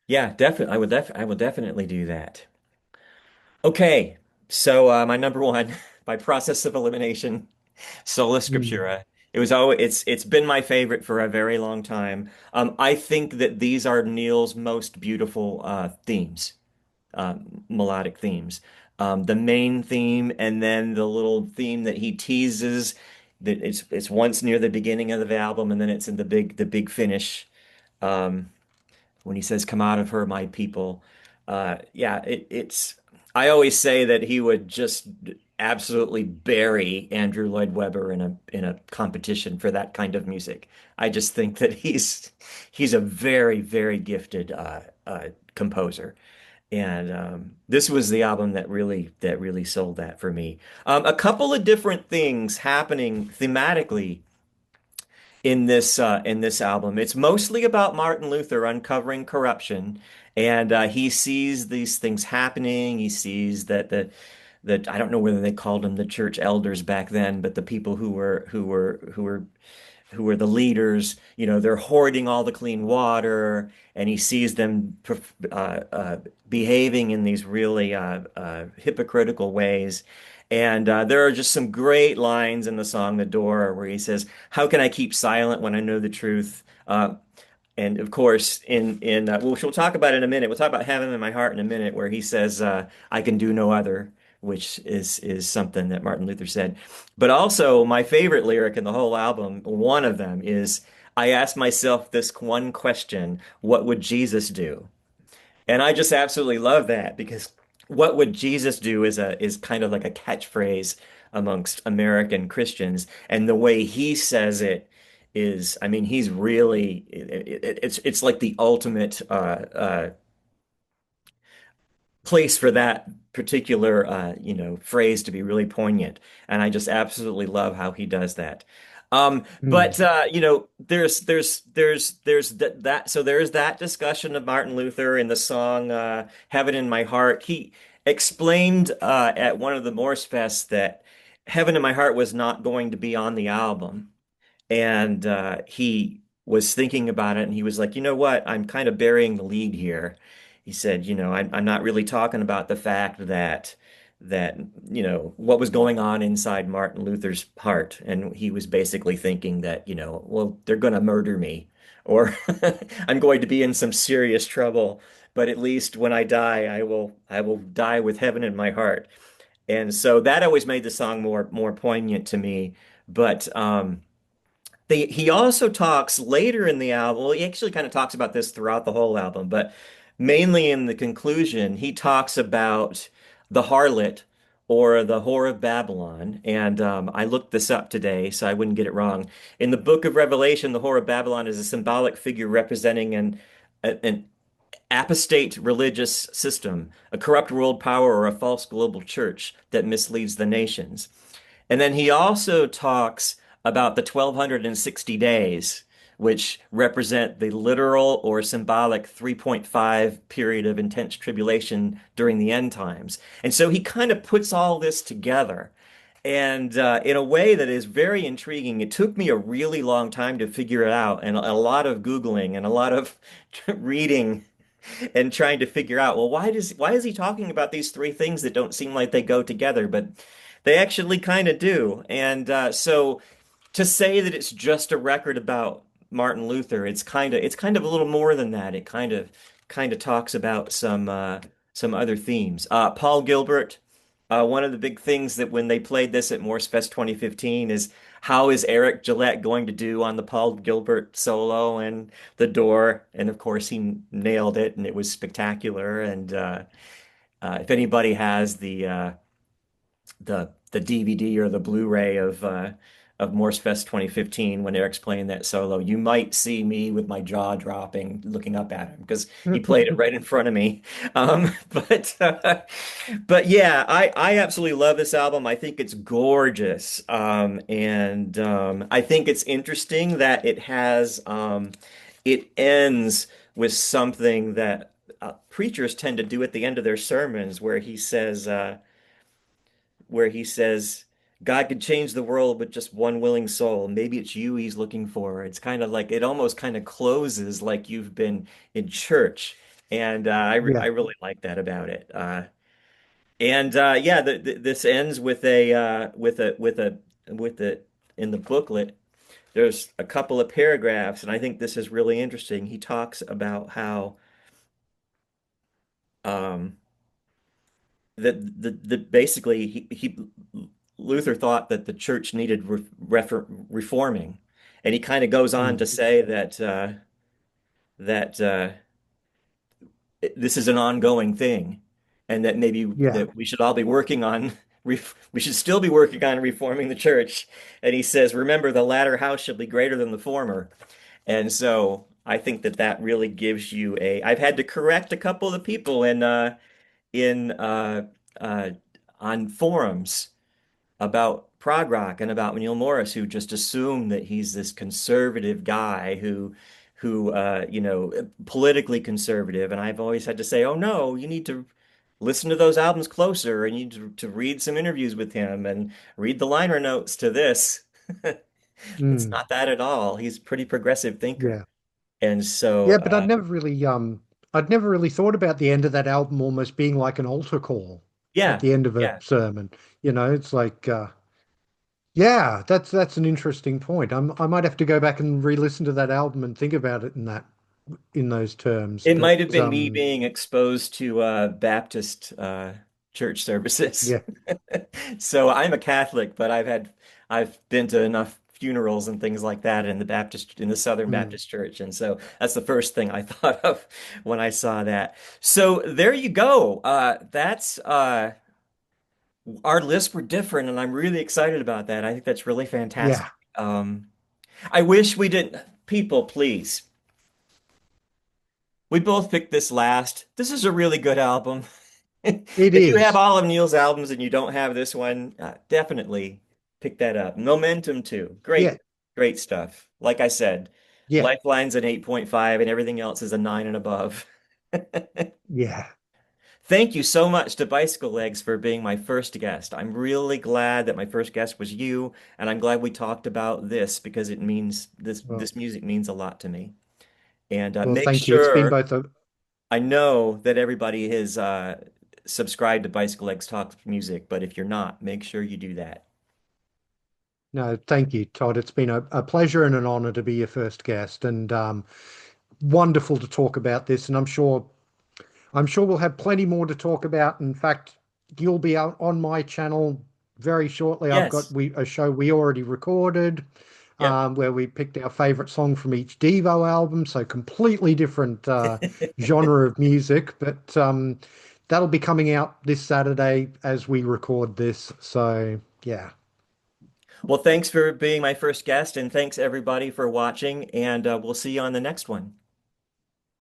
Yeah, definitely. I will definitely do that. Okay. So my number one, by process of elimination, Sola Mm, Scriptura. It's been my favorite for a very long time. I think that these are Neal's most beautiful themes. Melodic themes. The main theme and then the little theme that he teases that it's once near the beginning of the album and then it's in the big finish when he says, "Come out of her, my people." Yeah, it's. I always say that he would just absolutely bury Andrew Lloyd Webber in a competition for that kind of music. I just think that he's a very, very gifted composer. And this was the album that really sold that for me. A couple of different things happening thematically in this album. It's mostly about Martin Luther uncovering corruption, and he sees these things happening. He sees that I don't know whether they called them the church elders back then, but the people who were who are the leaders, they're hoarding all the clean water, and he sees them behaving in these really hypocritical ways. And there are just some great lines in the song "The Door" where he says, "How can I keep silent when I know the truth?" And of course, which we'll talk about in a minute. We'll talk about "Heaven in My Heart" in a minute, where he says, "I can do no other," which is something that Martin Luther said. But also, my favorite lyric in the whole album, one of them is, "I ask myself this one question: What would Jesus do?" And I just absolutely love that because "What would Jesus do?" is kind of like a catchphrase amongst American Christians, and the way he says it is, I mean, he's really it's like the ultimate place for that particular phrase to be really poignant, and I just absolutely love how he does that. Mm. But there's that so there's that discussion of Martin Luther in the song "Heaven in My Heart." He explained at one of the Morse Fests that "Heaven in My Heart" was not going to be on the album, and he was thinking about it, and he was like, you know what? I'm kind of burying the lead here. He said, I'm not really talking about the fact that what was going on inside Martin Luther's heart, and he was basically thinking that, well, they're going to murder me, or I'm going to be in some serious trouble. But at least when I die, I will die with heaven in my heart. And so that always made the song more poignant to me. But he also talks later in the album. Well, he actually kind of talks about this throughout the whole album, but mainly in the conclusion, he talks about the harlot or the whore of Babylon. And I looked this up today so I wouldn't get it wrong. In the book of Revelation, the whore of Babylon is a symbolic figure representing an apostate religious system, a corrupt world power, or a false global church that misleads the nations. And then he also talks about the 1260 days, which represent the literal or symbolic 3.5 period of intense tribulation during the end times. And so he kind of puts all this together. And in a way that is very intriguing. It took me a really long time to figure it out, and a lot of Googling and a lot of reading and trying to figure out, well, why is he talking about these three things that don't seem like they go together, but they actually kind of do. And so to say that it's just a record about Martin Luther, it's kind of a little more than that. It kind of talks about some other themes. Paul Gilbert, one of the big things that when they played this at Morse Fest 2015 is how is Eric Gillette going to do on the Paul Gilbert solo and the door? And of course, he nailed it, and it was spectacular. And if anybody has the DVD or the Blu-ray of Morse Fest 2015 when Eric's playing that solo, you might see me with my jaw dropping, looking up at him because he played it right in front of me. Um, but but yeah, I absolutely love this album. I think it's gorgeous, and I think it's interesting that it ends with something that preachers tend to do at the end of their sermons, where he says, God could change the world with just one willing soul. Maybe it's you he's looking for. It's kind of like it almost kind of closes like you've been in church. And I Yeah. really like that about it. And yeah, this ends with a in the booklet. There's a couple of paragraphs, and I think this is really interesting. He talks about how um, that basically he Luther thought that the church needed reforming, and he kind of goes on Mm. to say that this is an ongoing thing, and that maybe Yeah. that we should all be working on we should still be working on reforming the church. And he says, "Remember, the latter house shall be greater than the former." And so I think that really gives you a. I've had to correct a couple of the people in uh, on forums about prog rock and about Neal Morse, who just assume that he's this conservative guy who politically conservative. And I've always had to say, oh no, you need to listen to those albums closer, and you need to read some interviews with him and read the liner notes to this. It's Mm, not that at all. He's a pretty progressive thinker. yeah. And so, Yeah, but I'd never really thought about the end of that album almost being like an altar call at yeah, the end of a yeah. sermon. It's like, yeah, that's an interesting point. I might have to go back and re-listen to that album and think about it in those terms. It might have But been me being exposed to Baptist church services. yeah, So I'm a Catholic, but I've been to enough funerals and things like that in the Southern mm, Baptist Church, and so that's the first thing I thought of when I saw that. So there you go. That's our lists were different, and I'm really excited about that. I think that's really yeah, fantastic. I wish we didn't. People, please. We both picked this last. This is a really good album. it If you have is. all of Neal's albums and you don't have this one, definitely pick that up. Momentum too. Yeah, Great, great stuff. Like I said, yeah, Lifeline's an 8.5 and everything else is a 9 and above. yeah. Thank you so much to Bicycle Legs for being my first guest. I'm really glad that my first guest was you, and I'm glad we talked about this because it means Well, this music means a lot to me. And well, make thank you. It's been sure both a I know that everybody has subscribed to Bicycle Legs Talks music, but if you're not, make sure you do that. no, thank you, Todd. It's been a pleasure and an honor to be your first guest, and wonderful to talk about this. And I'm sure we'll have plenty more to talk about. In fact, you'll be out on my channel very shortly. I've got Yes. a show we already recorded, Yep. where we picked our favorite song from each Devo album. So completely different genre of music, but that'll be coming out this Saturday as we record this. So yeah, Well, thanks for being my first guest, and thanks everybody for watching, and we'll see you on the next one.